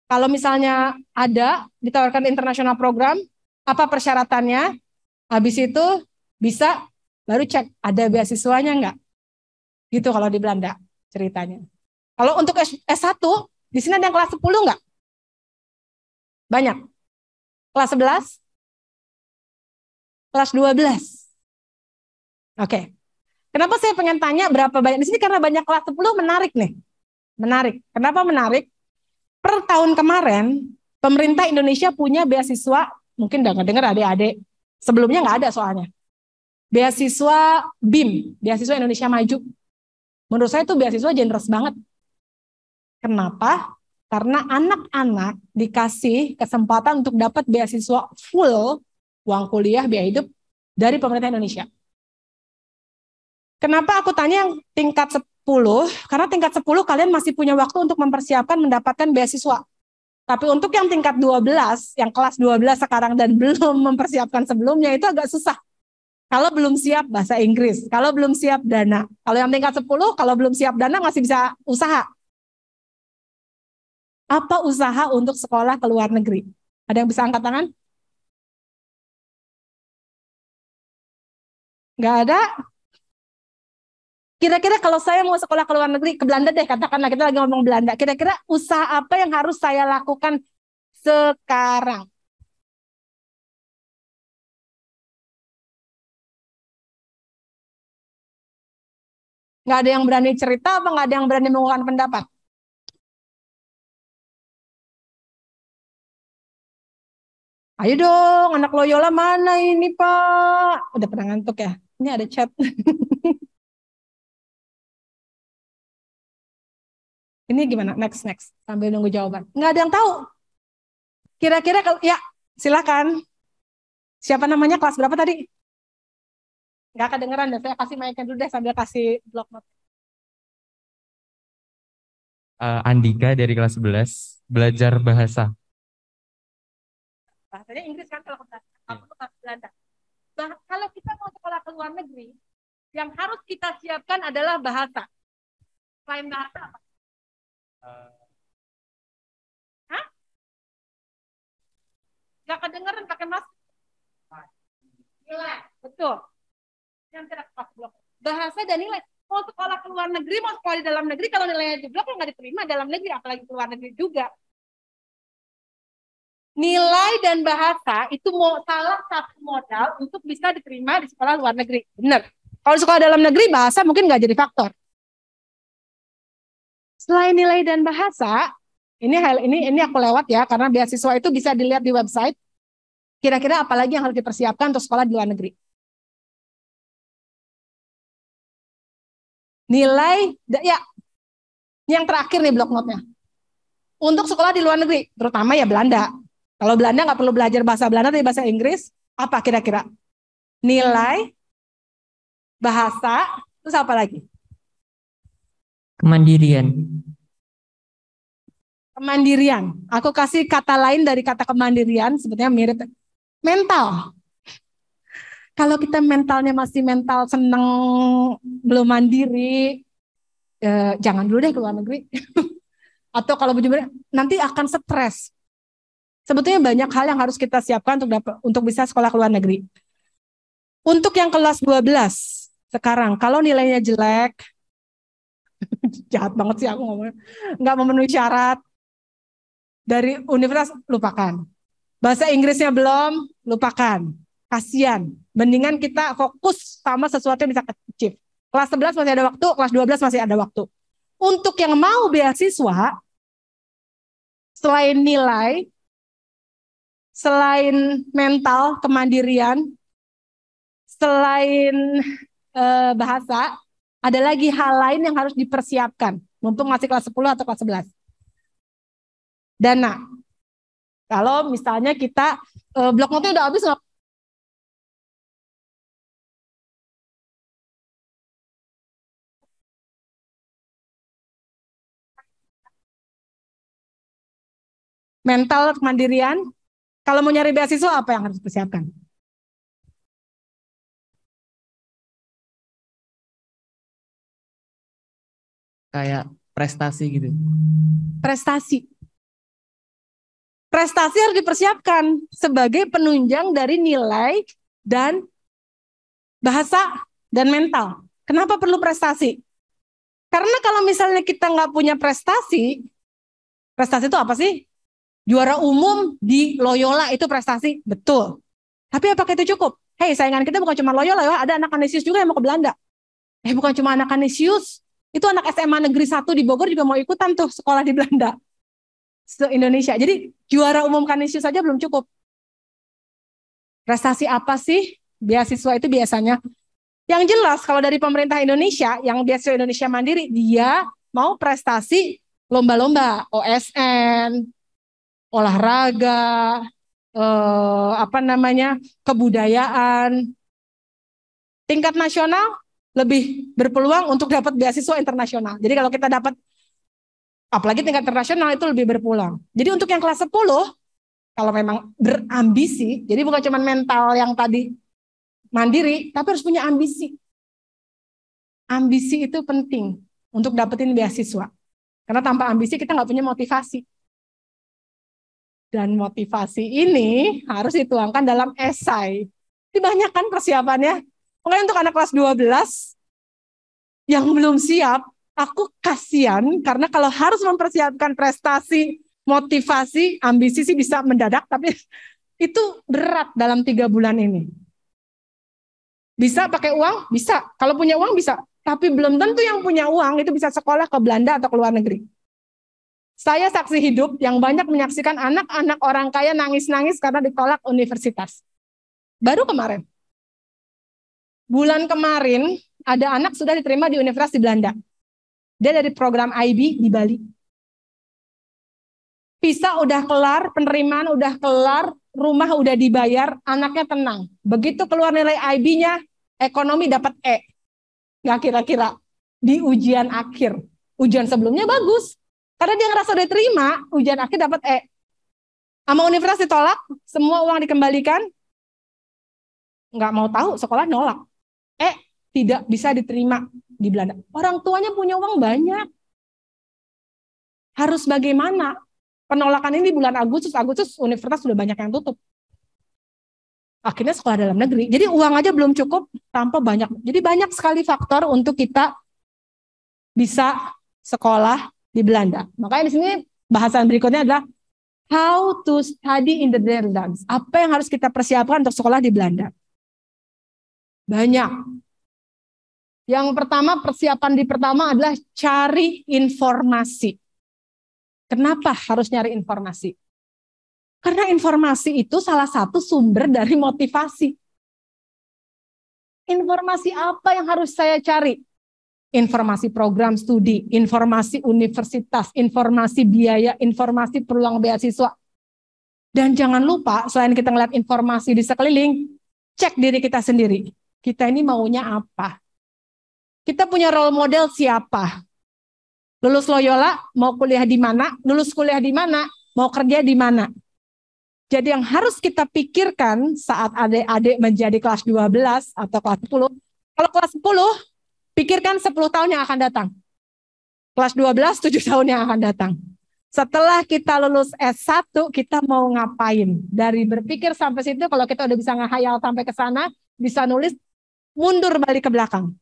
Kalau misalnya ada ditawarkan internasional program, apa persyaratannya? Habis itu bisa baru cek ada beasiswanya enggak? Gitu kalau di Belanda ceritanya. Kalau untuk S1, di sini ada yang kelas 10 enggak? Banyak. Kelas 11? Kelas 12. Oke. Kenapa saya pengen tanya berapa banyak di sini? Karena banyak kelas 10 menarik nih. Menarik. Kenapa menarik? Per tahun kemarin, pemerintah Indonesia punya beasiswa, mungkin udah dengar adik-adik, sebelumnya nggak ada soalnya. Beasiswa BIM, Beasiswa Indonesia Maju. Menurut saya itu beasiswa generous banget. Kenapa? Karena anak-anak dikasih kesempatan untuk dapat beasiswa full, uang kuliah, biaya hidup dari pemerintah Indonesia. Kenapa aku tanya yang tingkat 10? Karena tingkat 10 kalian masih punya waktu untuk mempersiapkan mendapatkan beasiswa. Tapi untuk yang tingkat 12, yang kelas 12 sekarang dan belum mempersiapkan sebelumnya, itu agak susah. Kalau belum siap bahasa Inggris, kalau belum siap dana. Kalau yang tingkat 10, kalau belum siap dana masih bisa usaha. Apa usaha untuk sekolah ke luar negeri? Ada yang bisa angkat tangan? Nggak ada? Kira-kira kalau saya mau sekolah ke luar negeri, ke Belanda deh, katakanlah kita lagi ngomong Belanda. Kira-kira usaha apa yang harus saya lakukan sekarang? Nggak ada yang berani cerita apa nggak ada yang berani mengungkapkan pendapat? Ayo dong, anak Loyola mana ini Pak? Udah pernah ngantuk ya? Ini ada chat. Ini gimana? Next, next. Sambil nunggu jawaban. Nggak ada yang tahu. Kira-kira kalau ya silakan. Siapa namanya? Kelas berapa tadi? Nggak kedengeran deh. Saya kasih mic-nya dulu deh sambil kasih block note. Andika dari kelas 11, belajar bahasa. Bahasanya Inggris kan kalau aku kelas Belanda. Kalau kita mau sekolah ke luar negeri, yang harus kita siapkan adalah bahasa. Selain bahasa apa? Hah? Nggak kedengeran pakai masker. Nilai, betul. Yang tidak pas blok. Bahasa dan nilai. Mau sekolah ke luar negeri, mau sekolah di dalam negeri, kalau nilainya jeblok, kalau nggak diterima dalam negeri, apalagi ke luar negeri juga. Nilai dan bahasa itu mau salah satu modal untuk bisa diterima di sekolah luar negeri. Benar. Kalau sekolah dalam negeri, bahasa mungkin nggak jadi faktor. Selain nilai dan bahasa, ini aku lewat ya, karena beasiswa itu bisa dilihat di website. Kira-kira apa lagi yang harus dipersiapkan untuk sekolah di luar negeri? Nilai, ya, yang terakhir nih blok note-nya. Untuk sekolah di luar negeri, terutama ya Belanda. Kalau Belanda nggak perlu belajar bahasa Belanda, tapi bahasa Inggris, apa kira-kira? Nilai, bahasa, terus apa lagi? Kemandirian. Kemandirian. Aku kasih kata lain dari kata kemandirian, sebetulnya mirip. Mental. Kalau kita mentalnya masih mental seneng, belum mandiri, jangan dulu deh ke luar negeri. Atau kalau benar nanti akan stres. Sebetulnya banyak hal yang harus kita siapkan untuk bisa sekolah ke luar negeri. Untuk yang kelas 12 sekarang, kalau nilainya jelek, jahat banget sih aku ngomongnya, nggak memenuhi syarat dari universitas, lupakan. Bahasa Inggrisnya belum, lupakan. Kasian. Mendingan kita fokus sama sesuatu yang bisa achieve. Kelas 11 masih ada waktu, kelas 12 masih ada waktu. Untuk yang mau beasiswa, selain nilai, selain mental, kemandirian, selain bahasa, ada lagi hal lain yang harus dipersiapkan. Mumpung masih kelas 10 atau kelas 11. Dana. Kalau misalnya kita, blok note-nya udah habis, mental kemandirian. Kalau mau nyari beasiswa apa yang harus dipersiapkan? Kayak prestasi gitu. Prestasi. Prestasi harus dipersiapkan sebagai penunjang dari nilai dan bahasa dan mental. Kenapa perlu prestasi? Karena kalau misalnya kita nggak punya prestasi, prestasi itu apa sih? Juara umum di Loyola itu prestasi, betul. Tapi apakah itu cukup? Hei, saingan kita bukan cuma Loyola ya, ada anak Kanisius juga yang mau ke Belanda. Bukan cuma anak Kanisius, itu anak SMA Negeri 1 di Bogor juga mau ikutan tuh sekolah di Belanda. Se-Indonesia. Jadi juara umum Kanisius saja belum cukup. Prestasi apa sih beasiswa itu biasanya? Yang jelas kalau dari pemerintah Indonesia, yang beasiswa Indonesia Mandiri, dia mau prestasi lomba-lomba, OSN, olahraga, kebudayaan. Tingkat nasional lebih berpeluang untuk dapat beasiswa internasional. Jadi kalau kita dapat, apalagi tingkat internasional itu lebih berpeluang. Jadi untuk yang kelas 10, kalau memang berambisi, jadi bukan cuma mental yang tadi mandiri, tapi harus punya ambisi. Ambisi itu penting untuk dapetin beasiswa. Karena tanpa ambisi kita nggak punya motivasi. Dan motivasi ini harus dituangkan dalam esai. Dibanyakan persiapannya. Makanya untuk anak kelas 12 yang belum siap, aku kasihan karena kalau harus mempersiapkan prestasi, motivasi, ambisi sih bisa mendadak, tapi itu berat dalam 3 bulan ini. Bisa pakai uang? Bisa. Kalau punya uang bisa. Tapi belum tentu yang punya uang itu bisa sekolah ke Belanda atau ke luar negeri. Saya saksi hidup yang banyak menyaksikan anak-anak orang kaya nangis-nangis karena ditolak universitas. Baru kemarin. Bulan kemarin ada anak sudah diterima di universitas di Belanda. Dia dari program IB di Bali. Visa udah kelar, penerimaan udah kelar, rumah udah dibayar, anaknya tenang. Begitu keluar nilai IB-nya, ekonomi dapat E. Nggak kira-kira. Di ujian akhir. Ujian sebelumnya bagus. Karena dia ngerasa udah terima, ujian akhir dapat E. Sama universitas ditolak, semua uang dikembalikan. Nggak mau tahu, sekolah nolak. Tidak bisa diterima di Belanda. Orang tuanya punya uang banyak. Harus bagaimana? Penolakan ini bulan Agustus universitas sudah banyak yang tutup. Akhirnya sekolah dalam negeri. Jadi uang aja belum cukup tanpa banyak. Jadi banyak sekali faktor untuk kita bisa sekolah di Belanda. Makanya di sini bahasan berikutnya adalah how to study in the Netherlands. Apa yang harus kita persiapkan untuk sekolah di Belanda? Banyak. Yang pertama, persiapan pertama adalah cari informasi. Kenapa harus nyari informasi? Karena informasi itu salah satu sumber dari motivasi. Informasi apa yang harus saya cari? Informasi program studi, informasi universitas, informasi biaya, informasi peluang beasiswa. Dan jangan lupa, selain kita ngeliat informasi di sekeliling, cek diri kita sendiri. Kita ini maunya apa? Kita punya role model siapa? Lulus Loyola, mau kuliah di mana? Lulus kuliah di mana? Mau kerja di mana? Jadi yang harus kita pikirkan saat adik-adik menjadi kelas 12 atau kelas 10, kalau kelas 10, pikirkan 10 tahun yang akan datang. Kelas 12, 7 tahun yang akan datang. Setelah kita lulus S1, kita mau ngapain? Dari berpikir sampai situ, kalau kita udah bisa ngehayal sampai ke sana, bisa nulis, mundur balik ke belakang.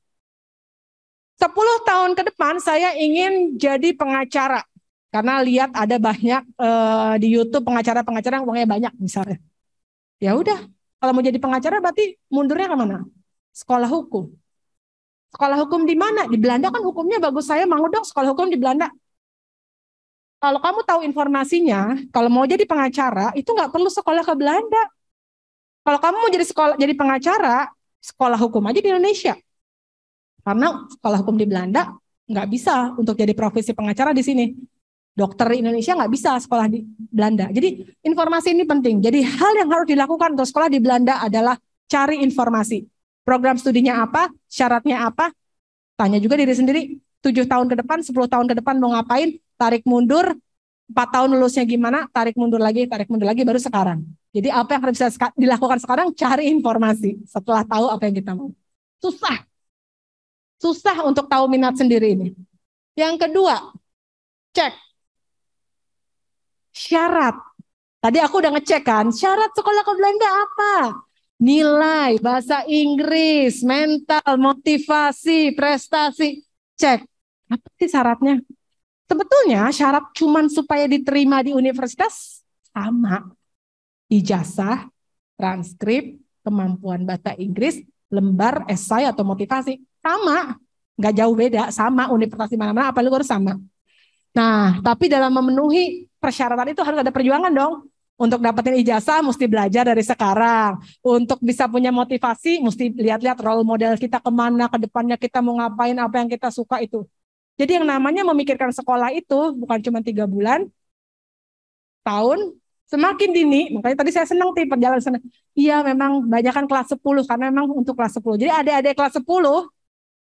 10 tahun ke depan, saya ingin jadi pengacara. Karena lihat ada banyak di YouTube pengacara-pengacara yang uangnya banyak misalnya. Ya udah, kalau mau jadi pengacara berarti mundurnya kemana? Sekolah hukum. Sekolah hukum di mana? Di Belanda kan hukumnya bagus, saya mau dong sekolah hukum di Belanda. Kalau kamu tahu informasinya, kalau mau jadi pengacara itu nggak perlu sekolah ke Belanda. Kalau kamu mau jadi pengacara, sekolah hukum aja di Indonesia. Karena sekolah hukum di Belanda nggak bisa untuk jadi profesi pengacara di sini. Dokter Indonesia nggak bisa sekolah di Belanda. Jadi informasi ini penting. Jadi hal yang harus dilakukan untuk sekolah di Belanda adalah cari informasi. Program studinya apa, syaratnya apa, tanya juga diri sendiri, 7 tahun ke depan, 10 tahun ke depan mau ngapain, tarik mundur, 4 tahun lulusnya gimana, tarik mundur lagi, baru sekarang. Jadi apa yang harus bisa dilakukan sekarang, cari informasi setelah tahu apa yang kita mau. Susah untuk tahu minat sendiri ini. Yang kedua, cek syarat. Tadi aku udah ngecek kan, syarat sekolah ke Belanda apa? Nilai, bahasa Inggris, mental, motivasi, prestasi. Cek, apa sih syaratnya? Sebetulnya syarat cuman supaya diterima di universitas sama. Ijazah, transkrip, kemampuan bahasa Inggris, lembar, esai atau motivasi. Sama, nggak jauh beda, sama universitas di mana-mana, apa lu harus sama. Nah, tapi dalam memenuhi persyaratan itu harus ada perjuangan dong. Untuk dapetin ijazah mesti belajar dari sekarang. Untuk bisa punya motivasi mesti lihat-lihat role model kita kemana, ke depannya kita mau ngapain, apa yang kita suka itu. Jadi yang namanya memikirkan sekolah itu bukan cuma 3 bulan, tahun, semakin dini. Makanya tadi saya senang tuh perjalanan sana. Iya memang banyak kan kelas 10 karena memang untuk kelas 10. Jadi adik-adik kelas 10,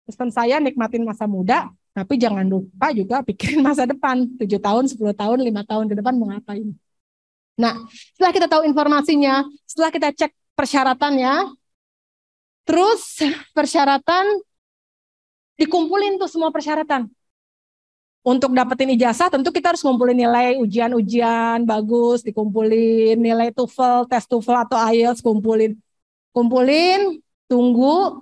pesan saya nikmatin masa muda, tapi jangan lupa juga pikirin masa depan. 7 tahun, 10 tahun, 5 tahun ke depan mau ngapain. Nah, setelah kita tahu informasinya, setelah kita cek persyaratannya, Terus persyaratan, dikumpulin tuh semua persyaratan. Untuk dapetin ijazah tentu kita harus ngumpulin nilai ujian-ujian bagus, dikumpulin nilai TOEFL, tes TOEFL atau IELTS, kumpulin, tunggu.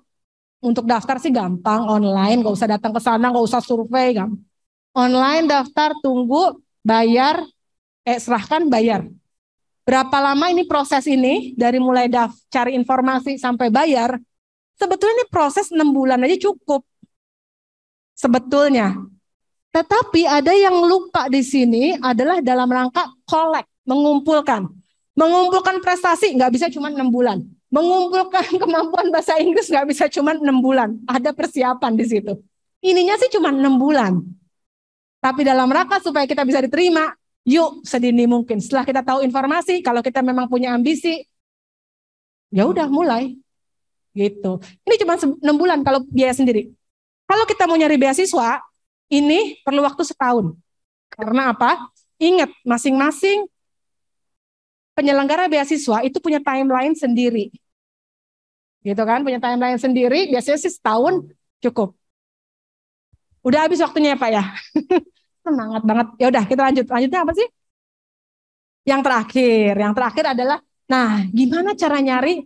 Untuk daftar sih gampang, online, nggak usah datang ke sana, nggak usah survei, gampang. Online daftar, tunggu, bayar, serahkan, bayar. Berapa lama ini proses ini, dari mulai cari informasi sampai bayar, sebetulnya ini proses 6 bulan aja cukup. Sebetulnya. Tetapi ada yang lupa di sini adalah dalam rangka collect, mengumpulkan. Mengumpulkan prestasi nggak bisa cuma 6 bulan. Mengumpulkan kemampuan bahasa Inggris nggak bisa cuma 6 bulan. Ada persiapan di situ. Ininya sih cuma 6 bulan. Tapi dalam rangka supaya kita bisa diterima, yuk sedini mungkin. Setelah kita tahu informasi, kalau kita memang punya ambisi, ya udah mulai. Gitu. Ini cuma 6 bulan kalau biaya sendiri. Kalau kita mau nyari beasiswa, ini perlu waktu setahun. Karena apa? Ingat, masing-masing penyelenggara beasiswa itu punya timeline sendiri. Gitu kan? Punya timeline sendiri, biasanya sih setahun cukup. Udah habis waktunya ya Pak ya? Semangat banget. Ya udah kita lanjut. Lanjutnya apa sih? Yang terakhir adalah, nah gimana cara nyari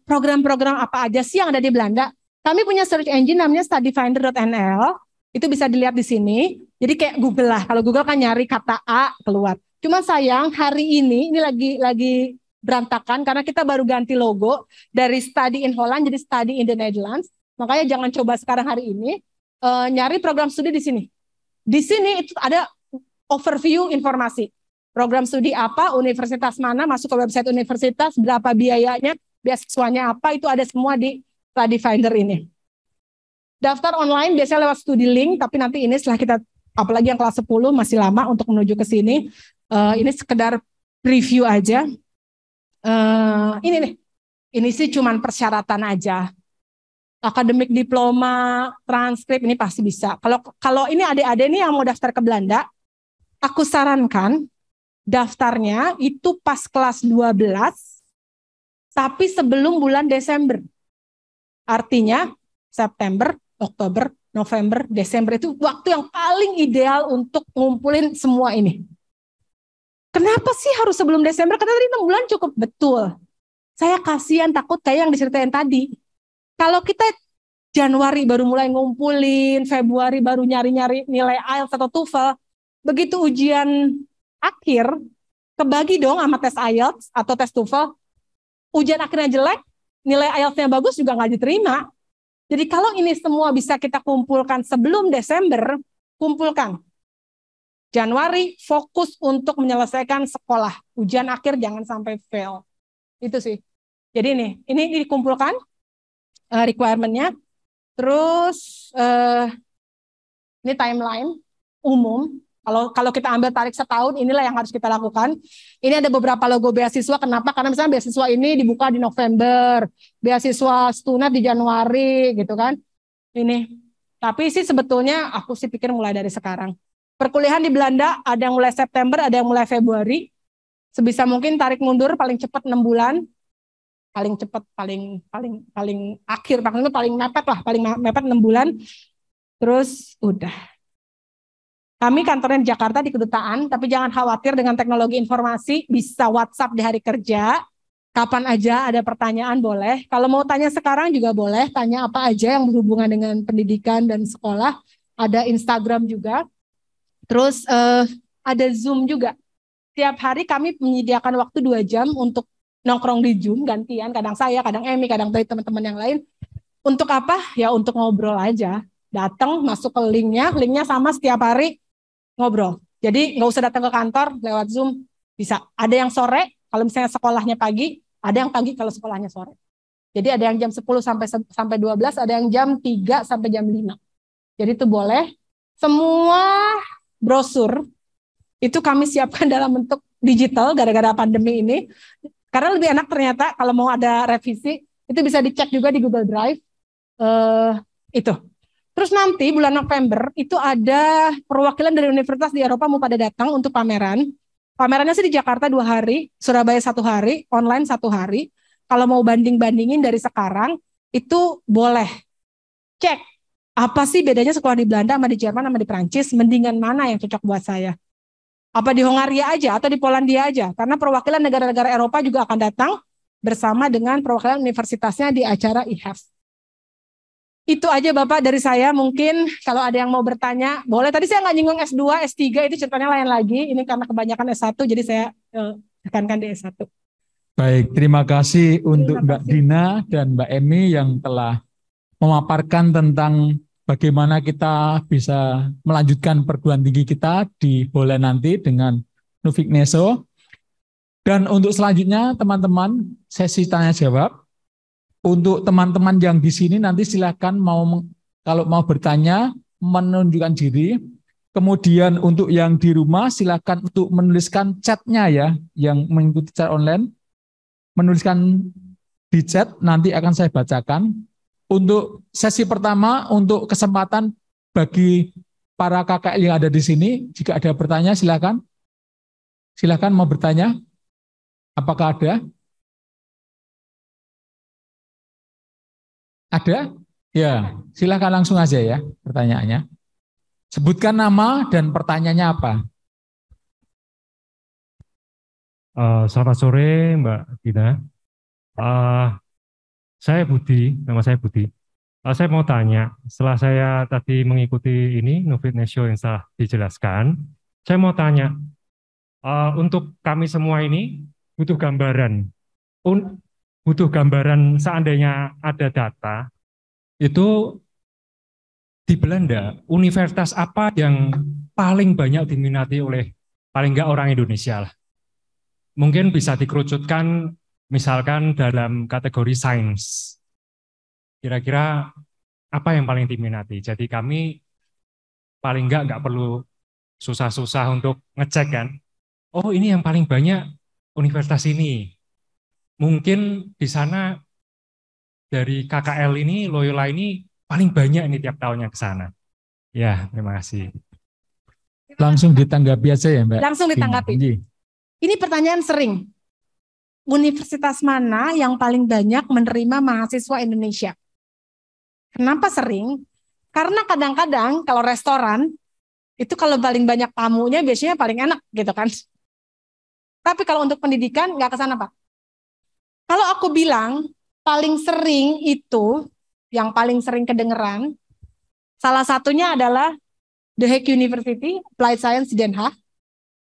program-program apa aja sih yang ada di Belanda? Kami punya search engine namanya studyfinder.nl. Itu bisa dilihat di sini. Jadi kayak Google lah. Kalau Google kan nyari kata A keluar. Cuma sayang hari ini lagi berantakan karena kita baru ganti logo dari Study in Holland jadi Study in the Netherlands. Makanya jangan coba sekarang hari ini nyari program studi di sini. Di sini itu ada overview informasi. Program studi apa, universitas mana, masuk ke website universitas, berapa biayanya, beasiswanya apa, itu ada semua di Study Finder ini. Daftar online biasanya lewat studi link, tapi nanti ini setelah kita, apalagi yang kelas 10 masih lama untuk menuju ke sini. Ini sekedar preview aja. Ini nih, ini sih cuman persyaratan aja. Akademik diploma, transkrip ini pasti bisa. Kalau ini adik-adik nih yang mau daftar ke Belanda, aku sarankan daftarnya itu pas kelas 12, tapi sebelum bulan Desember. Artinya September, Oktober, November, Desember itu waktu yang paling ideal untuk ngumpulin semua ini. Kenapa sih harus sebelum Desember? Karena tadi 6 bulan cukup, betul. Saya kasihan, takut kayak yang diceritain tadi. Kalau kita Januari baru mulai ngumpulin, Februari baru nyari-nyari nilai IELTS atau TOEFL, begitu ujian akhir, kebagi dong sama tes IELTS atau tes TOEFL. Ujian akhirnya jelek, nilai IELTS-nya bagus juga nggak diterima. Jadi kalau ini semua bisa kita kumpulkan sebelum Desember, kumpulkan. Januari fokus untuk menyelesaikan sekolah. Ujian akhir jangan sampai fail. Itu sih. Jadi ini dikumpulkan requirement-nya. Terus ini timeline umum. Kalau kita ambil tarik setahun, inilah yang harus kita lakukan. Ini ada beberapa logo beasiswa. Kenapa? Karena misalnya beasiswa ini dibuka di November, beasiswa Stunet di Januari, gitu kan? Ini. Tapi sih sebetulnya aku sih pikir mulai dari sekarang. Perkuliahan di Belanda ada yang mulai September, ada yang mulai Februari. Sebisa mungkin tarik mundur paling cepat 6 bulan. Paling cepat, paling akhir, paling mepet lah, paling mepet 6 bulan. Terus udah. Kami kantornya di Jakarta di kedutaan, tapi jangan khawatir dengan teknologi informasi, bisa WhatsApp di hari kerja, kapan aja ada pertanyaan boleh. Kalau mau tanya sekarang juga boleh, tanya apa aja yang berhubungan dengan pendidikan dan sekolah. Ada Instagram juga. Terus ada Zoom juga. Tiap hari kami menyediakan waktu 2 jam untuk nongkrong di Zoom, gantian, kadang saya, kadang Emi, kadang dari teman-teman yang lain. Untuk apa? Ya untuk ngobrol aja. Datang, masuk ke linknya sama setiap hari, ngobrol. Jadi nggak usah datang ke kantor lewat Zoom, bisa. Ada yang sore, kalau misalnya sekolahnya pagi, ada yang pagi kalau sekolahnya sore. Jadi ada yang jam 10 sampai 12, ada yang jam 3 sampai jam 5. Jadi itu boleh. Semua brosur itu kami siapkan dalam bentuk digital gara-gara pandemi ini. Karena lebih enak ternyata kalau mau ada revisi, itu bisa dicek juga di Google Drive. Itu. Terus nanti bulan November itu ada perwakilan dari universitas di Eropa mau pada datang untuk pameran. Pamerannya sih di Jakarta 2 hari, Surabaya 1 hari, online 1 hari. Kalau mau banding-bandingin dari sekarang, itu boleh. Cek, apa sih bedanya sekolah di Belanda sama di Jerman sama di Prancis, mendingan mana yang cocok buat saya. Apa di Hongaria aja atau di Polandia aja, karena perwakilan negara-negara Eropa juga akan datang bersama dengan perwakilan universitasnya di acara IHEF. Itu aja Bapak dari saya, mungkin kalau ada yang mau bertanya, boleh. Tadi saya nggak nyinggung S2, S3, itu ceritanya lain lagi, ini karena kebanyakan S1, jadi saya tekankan di S1. Baik, terima kasih untuk Terima Mbak kasih. Dina dan Mbak Emi yang telah memaparkan tentang bagaimana kita bisa melanjutkan perguruan tinggi kita di Holland nanti dengan Nuffic Neso. Dan untuk selanjutnya teman-teman sesi tanya jawab. Untuk teman-teman yang di sini nanti silakan kalau mau bertanya menunjukkan diri. Kemudian untuk yang di rumah silakan untuk menuliskan chatnya ya, yang mengikuti secara online, menuliskan di chat, nanti akan saya bacakan. Untuk sesi pertama, untuk kesempatan bagi para KKL yang ada di sini, jika ada bertanya silakan. Silakan mau bertanya. Apakah ada? Ada? Ya, silakan langsung aja ya pertanyaannya. Sebutkan nama dan pertanyaannya apa. Selamat sore Mbak Dina. Saya Budi, nama saya Budi. Saya mau tanya, setelah saya tadi mengikuti ini Nuffic Neso yang telah dijelaskan, saya mau tanya, untuk kami semua ini butuh gambaran seandainya ada data itu di Belanda, universitas apa yang paling banyak diminati oleh paling enggak orang Indonesia lah. Mungkin bisa dikerucutkan misalkan dalam kategori sains. Kira-kira apa yang paling diminati? Jadi kami paling enggak perlu susah-susah untuk ngecek kan. Oh ini yang paling banyak universitas ini. Mungkin di sana dari KKL ini, Loyola ini paling banyak ini tiap tahunnya ke sana. Ya, terima kasih. Langsung ditanggapi aja ya Mbak. Langsung ditanggapi. Ini pertanyaan sering. Universitas mana yang paling banyak menerima mahasiswa Indonesia? Kenapa sering? Karena kadang-kadang kalau restoran, itu kalau paling banyak tamunya biasanya paling enak gitu kan. Tapi kalau untuk pendidikan nggak ke sana Pak. Kalau aku bilang paling sering itu, yang paling sering kedengeran, salah satunya adalah The Hague University, Applied Science di Den Haag.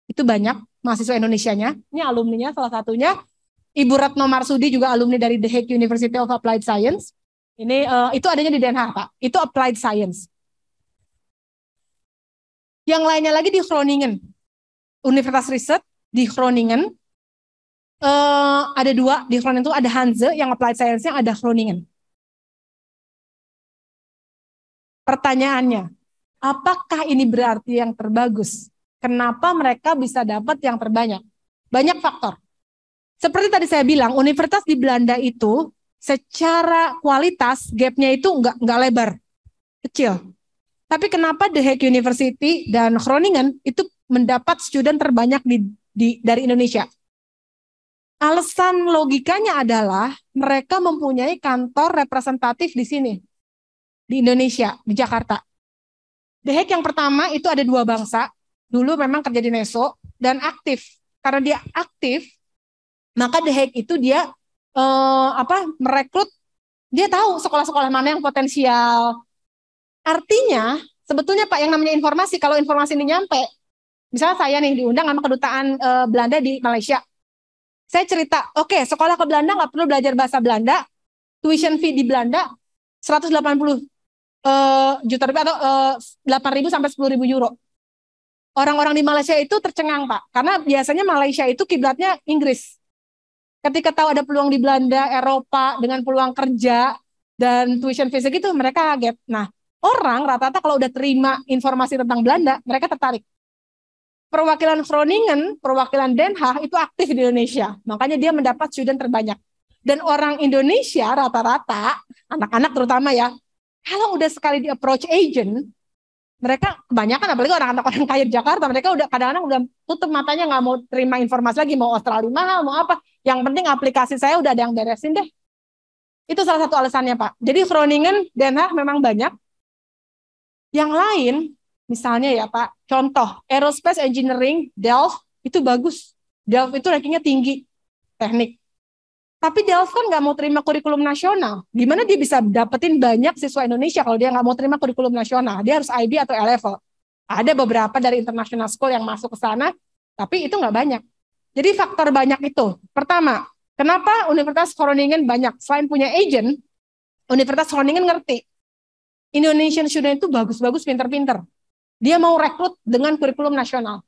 Itu banyak mahasiswa Indonesianya. Ini alumninya salah satunya. Ibu Retno Marsudi juga alumni dari The Hague University of Applied Science. Ini itu adanya di Den Haag, Pak. Itu Applied Science. Yang lainnya lagi di Groningen. Universitas Riset di Groningen. Ada dua di Groningen itu, ada Hanze yang Applied Science, yang ada Groningen. Pertanyaannya, apakah ini berarti yang terbagus? Kenapa mereka bisa dapat yang terbanyak? Banyak faktor. Seperti tadi saya bilang, universitas di Belanda itu secara kualitas gapnya itu nggak lebar, kecil. Tapi kenapa The Hague University dan Groningen itu mendapat student terbanyak dari Indonesia? Alasan logikanya adalah mereka mempunyai kantor representatif di sini, di Indonesia, di Jakarta. The Hague yang pertama itu ada dua bangsa, dulu memang kerja di Neso dan aktif. Karena dia aktif, maka The Hague itu dia merekrut, dia tahu sekolah-sekolah mana yang potensial. Artinya sebetulnya Pak, yang namanya informasi, kalau informasi ini nyampe, misalnya saya nih diundang sama kedutaan Belanda di Malaysia. Saya cerita, oke, sekolah ke Belanda nggak perlu belajar bahasa Belanda, tuition fee di Belanda 180 juta rupiah atau 8.000 sampai 10.000 euro. Orang-orang di Malaysia itu tercengang Pak, karena biasanya Malaysia itu kiblatnya Inggris. Ketika tahu ada peluang di Belanda, Eropa dengan peluang kerja dan tuition fee segitu, mereka kaget. Nah, orang rata-rata kalau udah terima informasi tentang Belanda, mereka tertarik. Perwakilan Groningen, perwakilan Den Haag itu aktif di Indonesia. Makanya dia mendapat student terbanyak. Dan orang Indonesia rata-rata, anak-anak terutama ya, kalau udah sekali di approach agent, mereka kebanyakan, apalagi orang-orang kaya di Jakarta, mereka udah kadang-kadang udah tutup matanya, nggak mau terima informasi lagi, mau Australia mahal, mau apa. Yang penting aplikasi saya udah ada yang beresin deh. Itu salah satu alasannya, Pak. Jadi Groningen, Den Haag memang banyak. Yang lain, misalnya ya Pak, contoh Aerospace Engineering, Delft, itu bagus. Delft itu rankingnya tinggi, teknik. Tapi Delft kan nggak mau terima kurikulum nasional. Gimana dia bisa dapetin banyak siswa Indonesia kalau dia nggak mau terima kurikulum nasional? Dia harus IB atau A-level. Ada beberapa dari international school yang masuk ke sana, tapi itu nggak banyak. Jadi faktor banyak itu. Pertama, kenapa Universitas Groningen banyak? Selain punya agent, Universitas Groningen ngerti. Indonesian student itu bagus-bagus, pinter-pinter. Dia mau rekrut dengan kurikulum nasional.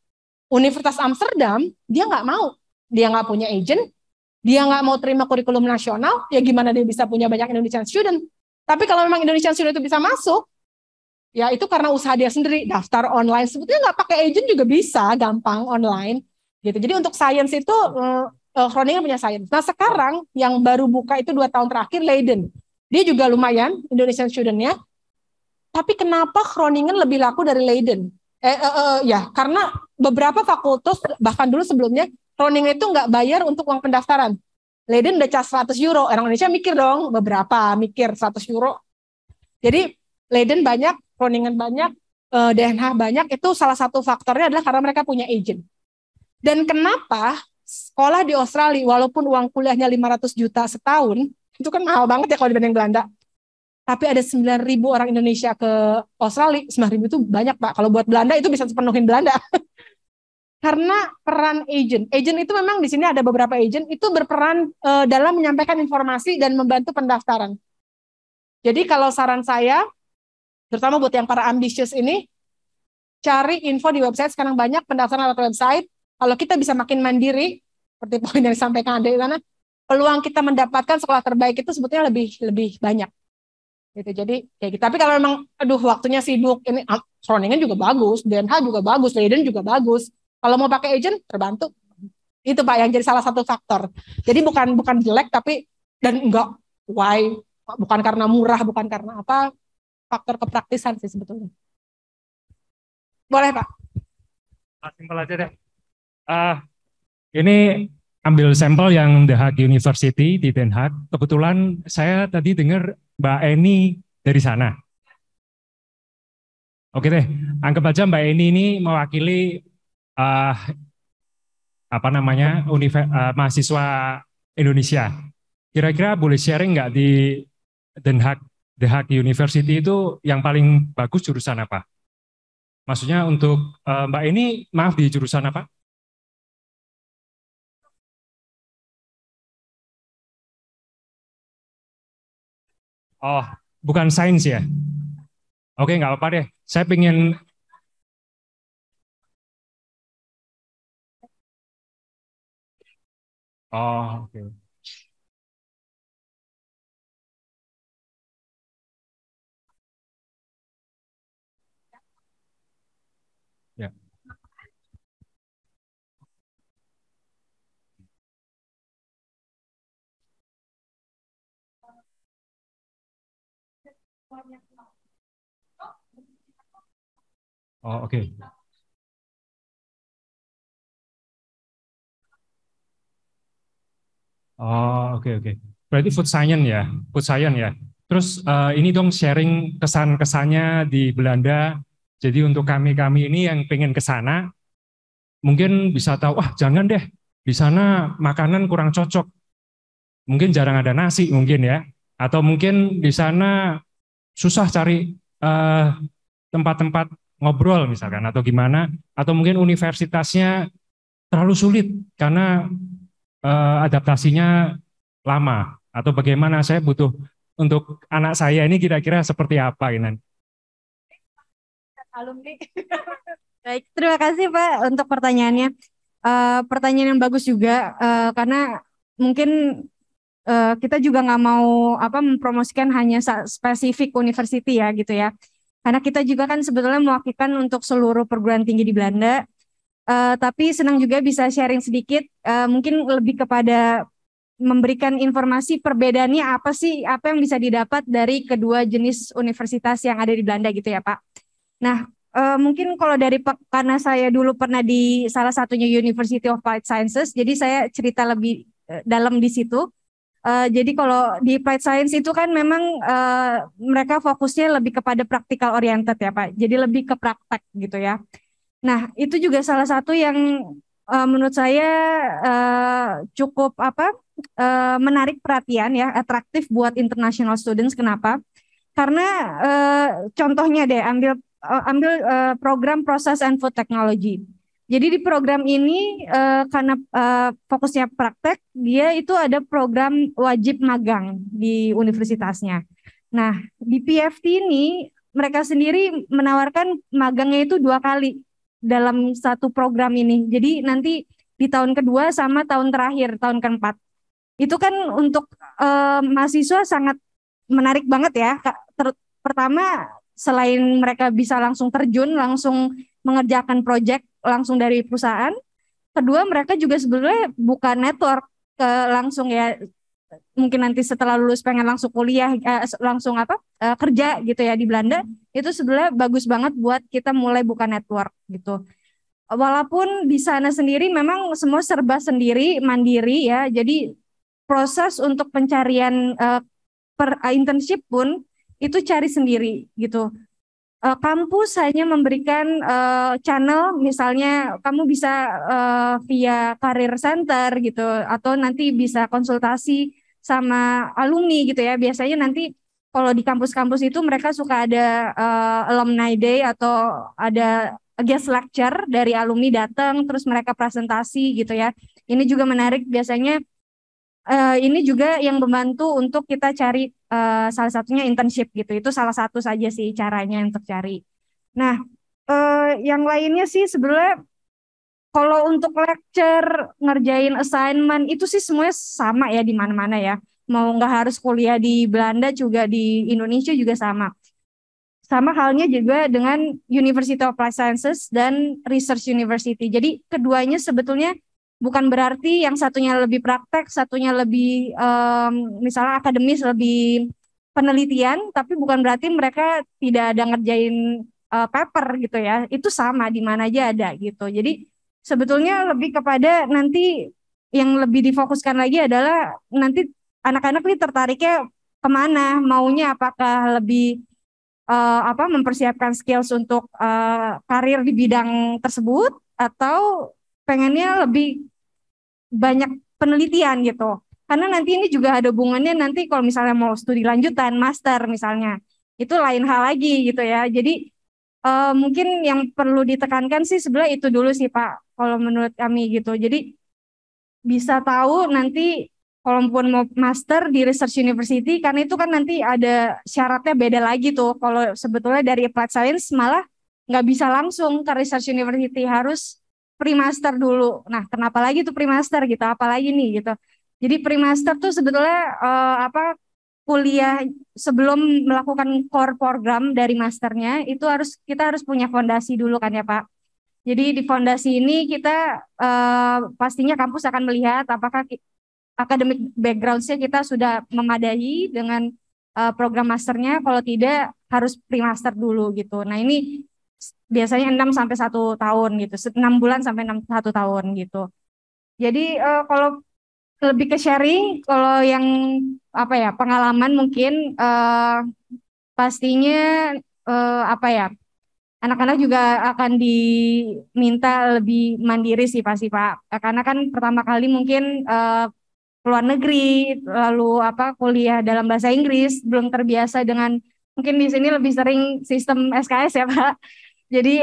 Universitas Amsterdam, dia nggak mau. Dia nggak punya agent, dia nggak mau terima kurikulum nasional, ya gimana dia bisa punya banyak Indonesian student? Tapi kalau memang Indonesian student itu bisa masuk, ya itu karena usaha dia sendiri, daftar online. Sebetulnya nggak pakai agent juga bisa, gampang online. Gitu. Jadi untuk science itu, Groningen punya science. Nah sekarang yang baru buka itu 2 tahun terakhir, Leiden. Dia juga lumayan, Indonesian student-nya. Tapi kenapa Groningen lebih laku dari Leiden? Ya, karena beberapa fakultas, bahkan dulu sebelumnya, Groningen itu nggak bayar untuk uang pendaftaran. Leiden udah cas 100 euro. Orang Indonesia mikir dong, beberapa mikir 100 euro. Jadi Leiden banyak, Groningen banyak, Den Haag banyak, itu salah satu faktornya adalah karena mereka punya agent. Dan kenapa sekolah di Australia, walaupun uang kuliahnya 500 juta setahun, itu kan mahal banget ya kalau dibanding Belanda. Tapi ada 9.000 orang Indonesia ke Australia, 9.000 itu banyak Pak. Kalau buat Belanda itu bisa sepenuhin Belanda. Karena peran agent. Agent itu memang di sini ada beberapa agent, itu berperan dalam menyampaikan informasi dan membantu pendaftaran. Jadi kalau saran saya, terutama buat yang para ambisius ini, cari info di website, sekarang banyak pendaftaran lewat website. Kalau kita bisa makin mandiri, seperti poin yang disampaikan Ade di sana, peluang kita mendapatkan sekolah terbaik itu sebetulnya lebih banyak. Gitu. Jadi kayak gitu. Tapi kalau memang waktunya sibuk, ini Groningen juga bagus, Den Haag juga bagus, Leiden juga bagus. Kalau mau pakai agent terbantu. Itu Pak yang jadi salah satu faktor. Jadi bukan jelek tapi dan enggak why, bukan karena murah, bukan karena apa, faktor kepraktisan sih sebetulnya. Boleh Pak. Simpel aja deh. Ini ambil sampel yang The Hague University di Den Haag. Kebetulan saya tadi dengar Mbak Eni dari sana. Oke deh, anggap aja Mbak Eni ini mewakili mahasiswa Indonesia. Kira-kira boleh sharing nggak di The Hague University itu yang paling bagus jurusan apa? Maksudnya untuk Mbak Eni, maaf di jurusan apa? Oh, bukan sains ya? Oke, nggak apa-apa deh. Saya pengen... Oh, oke. Ya. Oh, oke. Oh, oke. Berarti food science ya, food science ya. Terus ini dong sharing kesan-kesannya di Belanda. Jadi untuk kami ini yang pengen ke sana, mungkin bisa tahu, wah jangan deh, di sana makanan kurang cocok. Mungkin jarang ada nasi mungkin ya. Atau mungkin di sana susah cari tempat-tempat ngobrol misalkan, atau gimana. Atau mungkin universitasnya terlalu sulit karena adaptasinya lama, atau bagaimana. Saya butuh untuk anak saya ini kira-kira seperti apa ini. Alumni. Baik, terima kasih Pak untuk pertanyaannya. Pertanyaan yang bagus juga karena mungkin kita juga nggak mau mempromosikan hanya spesifik university ya gitu ya. Karena kita juga kan sebetulnya mewakilkan untuk seluruh perguruan tinggi di Belanda. Tapi senang juga bisa sharing sedikit, mungkin lebih kepada memberikan informasi perbedaannya apa sih, apa yang bisa didapat dari kedua jenis universitas yang ada di Belanda gitu ya Pak. Nah, mungkin kalau karena saya dulu pernah di salah satunya University of Applied Sciences, jadi saya cerita lebih dalam di situ. Jadi kalau di applied science itu kan memang mereka fokusnya lebih kepada practical oriented ya Pak. Jadi lebih ke praktek gitu ya. Nah, itu juga salah satu yang menurut saya cukup menarik perhatian ya, atraktif buat international students. Kenapa? Karena contohnya deh, ambil program Process and Food Technology. Jadi di program ini karena fokusnya praktek, dia itu ada program wajib magang di universitasnya. Nah, di PFT ini mereka sendiri menawarkan magangnya itu 2 kali dalam satu program ini. Jadi nanti di tahun kedua sama tahun terakhir, tahun keempat. Itu kan untuk mahasiswa sangat menarik banget ya. Pertama, selain mereka bisa langsung terjun, langsung mengerjakan proyek langsung dari perusahaan, kedua mereka juga sebenarnya buka network langsung ya, mungkin nanti setelah lulus pengen langsung kuliah, langsung kerja gitu ya di Belanda, itu sebenarnya bagus banget buat kita mulai buka network gitu. Walaupun di sana sendiri memang semua serba sendiri, mandiri ya, jadi proses untuk pencarian internship pun itu cari sendiri gitu. Kampus hanya memberikan channel, misalnya kamu bisa via career center gitu, atau nanti bisa konsultasi sama alumni gitu ya. Biasanya nanti kalau di kampus-kampus itu mereka suka ada alumni day atau ada guest lecture dari alumni datang, terus mereka presentasi gitu ya. Ini juga menarik biasanya. Ini juga yang membantu untuk kita cari salah satunya internship gitu. Itu salah satu saja sih caranya untuk cari. Nah, yang lainnya sih sebenarnya kalau untuk lecture, ngerjain assignment itu sih semuanya sama ya di mana-mana ya. Mau nggak harus kuliah di Belanda juga di Indonesia juga sama. Sama halnya juga dengan University of Life Sciences dan Research University. Jadi keduanya sebetulnya bukan berarti yang satunya lebih praktek, satunya lebih misalnya akademis, lebih penelitian, tapi bukan berarti mereka tidak ada ngerjain paper gitu ya. Itu sama di mana aja ada gitu. Jadi sebetulnya lebih kepada nanti yang lebih difokuskan lagi adalah nanti anak-anak ini tertariknya kemana, maunya apakah lebih mempersiapkan skills untuk karir di bidang tersebut atau pengennya lebih banyak penelitian gitu. Karena nanti ini juga ada hubungannya nanti kalau misalnya mau studi lanjutan, master misalnya. Itu lain hal lagi gitu ya. Jadi mungkin yang perlu ditekankan sih sebenarnya itu dulu sih Pak, kalau menurut kami gitu. Jadi bisa tahu nanti kalaupun mau master di Research University, karena itu kan nanti ada syaratnya beda lagi tuh. Kalau sebetulnya dari Applied Science malah nggak bisa langsung ke Research University, harus pre-master dulu. Nah, kenapa lagi tuh pre-master gitu? Apalagi nih gitu. Jadi pre-master tuh sebetulnya kuliah sebelum melakukan core program dari masternya itu kita harus punya fondasi dulu kan ya Pak. Jadi di fondasi ini kita pastinya kampus akan melihat apakah akademik background-nya kita sudah memadai dengan program masternya. Kalau tidak harus pre-master dulu gitu. Nah ini biasanya 6 sampai 1 tahun gitu, 6 bulan sampai 1 tahun gitu. Jadi kalau lebih ke sharing, kalau yang pengalaman mungkin pastinya anak-anak juga akan diminta lebih mandiri sih pasti Pak. Karena kan pertama kali mungkin luar negeri, lalu kuliah dalam bahasa Inggris, belum terbiasa dengan, mungkin di sini lebih sering sistem SKS ya Pak. Jadi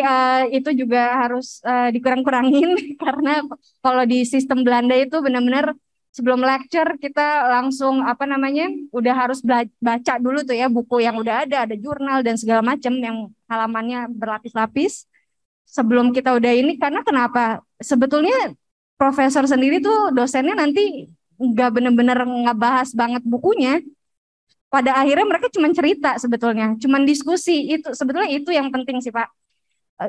itu juga harus dikurang-kurangin karena kalau di sistem Belanda itu benar-benar sebelum lecture kita langsung udah harus baca dulu tuh ya buku yang udah ada jurnal dan segala macam yang halamannya berlapis-lapis sebelum kita udah ini. Karena kenapa? Sebetulnya profesor sendiri tuh dosennya nanti nggak benar-benar ngebahas banget bukunya. Pada akhirnya mereka cuma cerita sebetulnya, cuma diskusi. Itu sebetulnya itu yang penting sih Pak.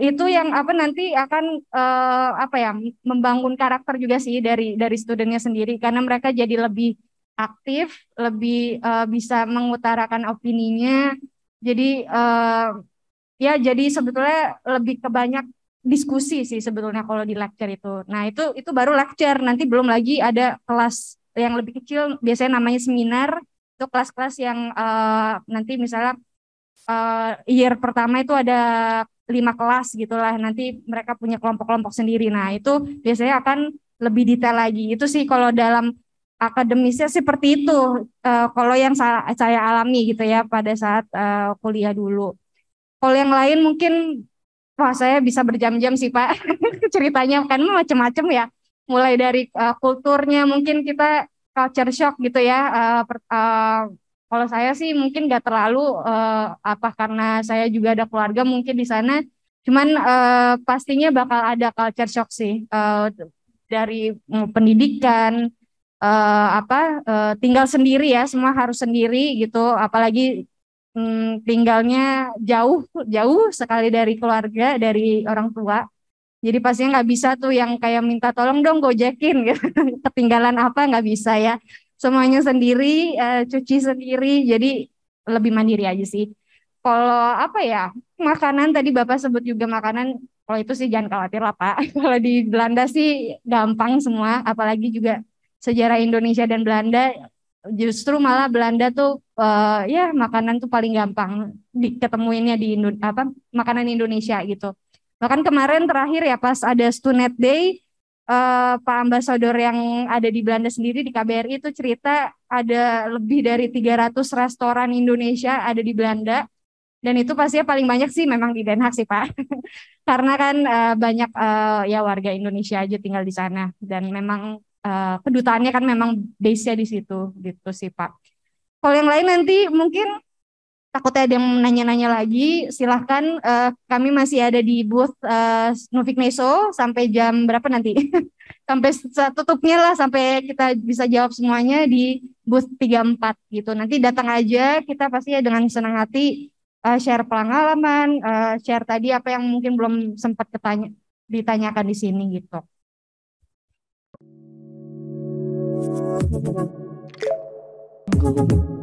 Itu yang nanti akan membangun karakter juga sih dari studennya sendiri, karena mereka jadi lebih aktif, lebih bisa mengutarakan opininya. Jadi jadi sebetulnya lebih ke banyak diskusi sih sebetulnya kalau di lecture itu. Nah itu baru lecture, nanti belum lagi ada kelas yang lebih kecil biasanya namanya seminar. Itu kelas-kelas yang nanti misalnya year pertama itu ada 5 kelas gitulah. Nanti mereka punya kelompok-kelompok sendiri. Nah itu biasanya akan lebih detail lagi. Itu sih kalau dalam akademisnya seperti itu. Kalau yang saya alami gitu ya pada saat kuliah dulu. Kalau yang lain mungkin wah saya bisa berjam-jam sih Pak ceritanya kan macam-macam ya. Mulai dari kulturnya mungkin kita culture shock gitu ya. Kalau saya sih mungkin nggak terlalu apa karena saya juga ada keluarga mungkin di sana. Cuman pastinya bakal ada culture shock sih dari pendidikan tinggal sendiri ya semua harus sendiri gitu apalagi tinggalnya jauh sekali dari keluarga dari orang tua jadi pastinya nggak bisa tuh yang kayak minta tolong dong gojekin gitu ketinggalan apa nggak bisa ya semuanya sendiri cuci sendiri jadi lebih mandiri aja sih kalau apa ya makanan tadi Bapak sebut juga makanan kalau itu sih jangan khawatir lah Pak kalau di Belanda sih gampang semua apalagi juga sejarah Indonesia dan Belanda justru malah Belanda tuh ya makanan tuh paling gampang diketemuinnya di makanan Indonesia gitu. Bahkan kemarin terakhir ya pas ada Stunet Day Pak Ambasador yang ada di Belanda sendiri di KBRI itu cerita ada lebih dari 300 restoran Indonesia ada di Belanda dan itu pastinya paling banyak sih memang di Den Haag sih Pak. Karena kan banyak ya warga Indonesia aja tinggal di sana dan memang kedutaannya kan memang base-nya di situ gitu sih Pak. Kalau yang lain nanti mungkin takutnya ada yang nanya-nanya lagi, silahkan kami masih ada di booth Nufik Neso sampai jam berapa nanti? Sampai tutupnya lah, sampai kita bisa jawab semuanya di booth 34 gitu. Nanti datang aja, kita pasti ya dengan senang hati share pengalaman, share tadi apa yang mungkin belum sempat ditanyakan di sini gitu. Thank you.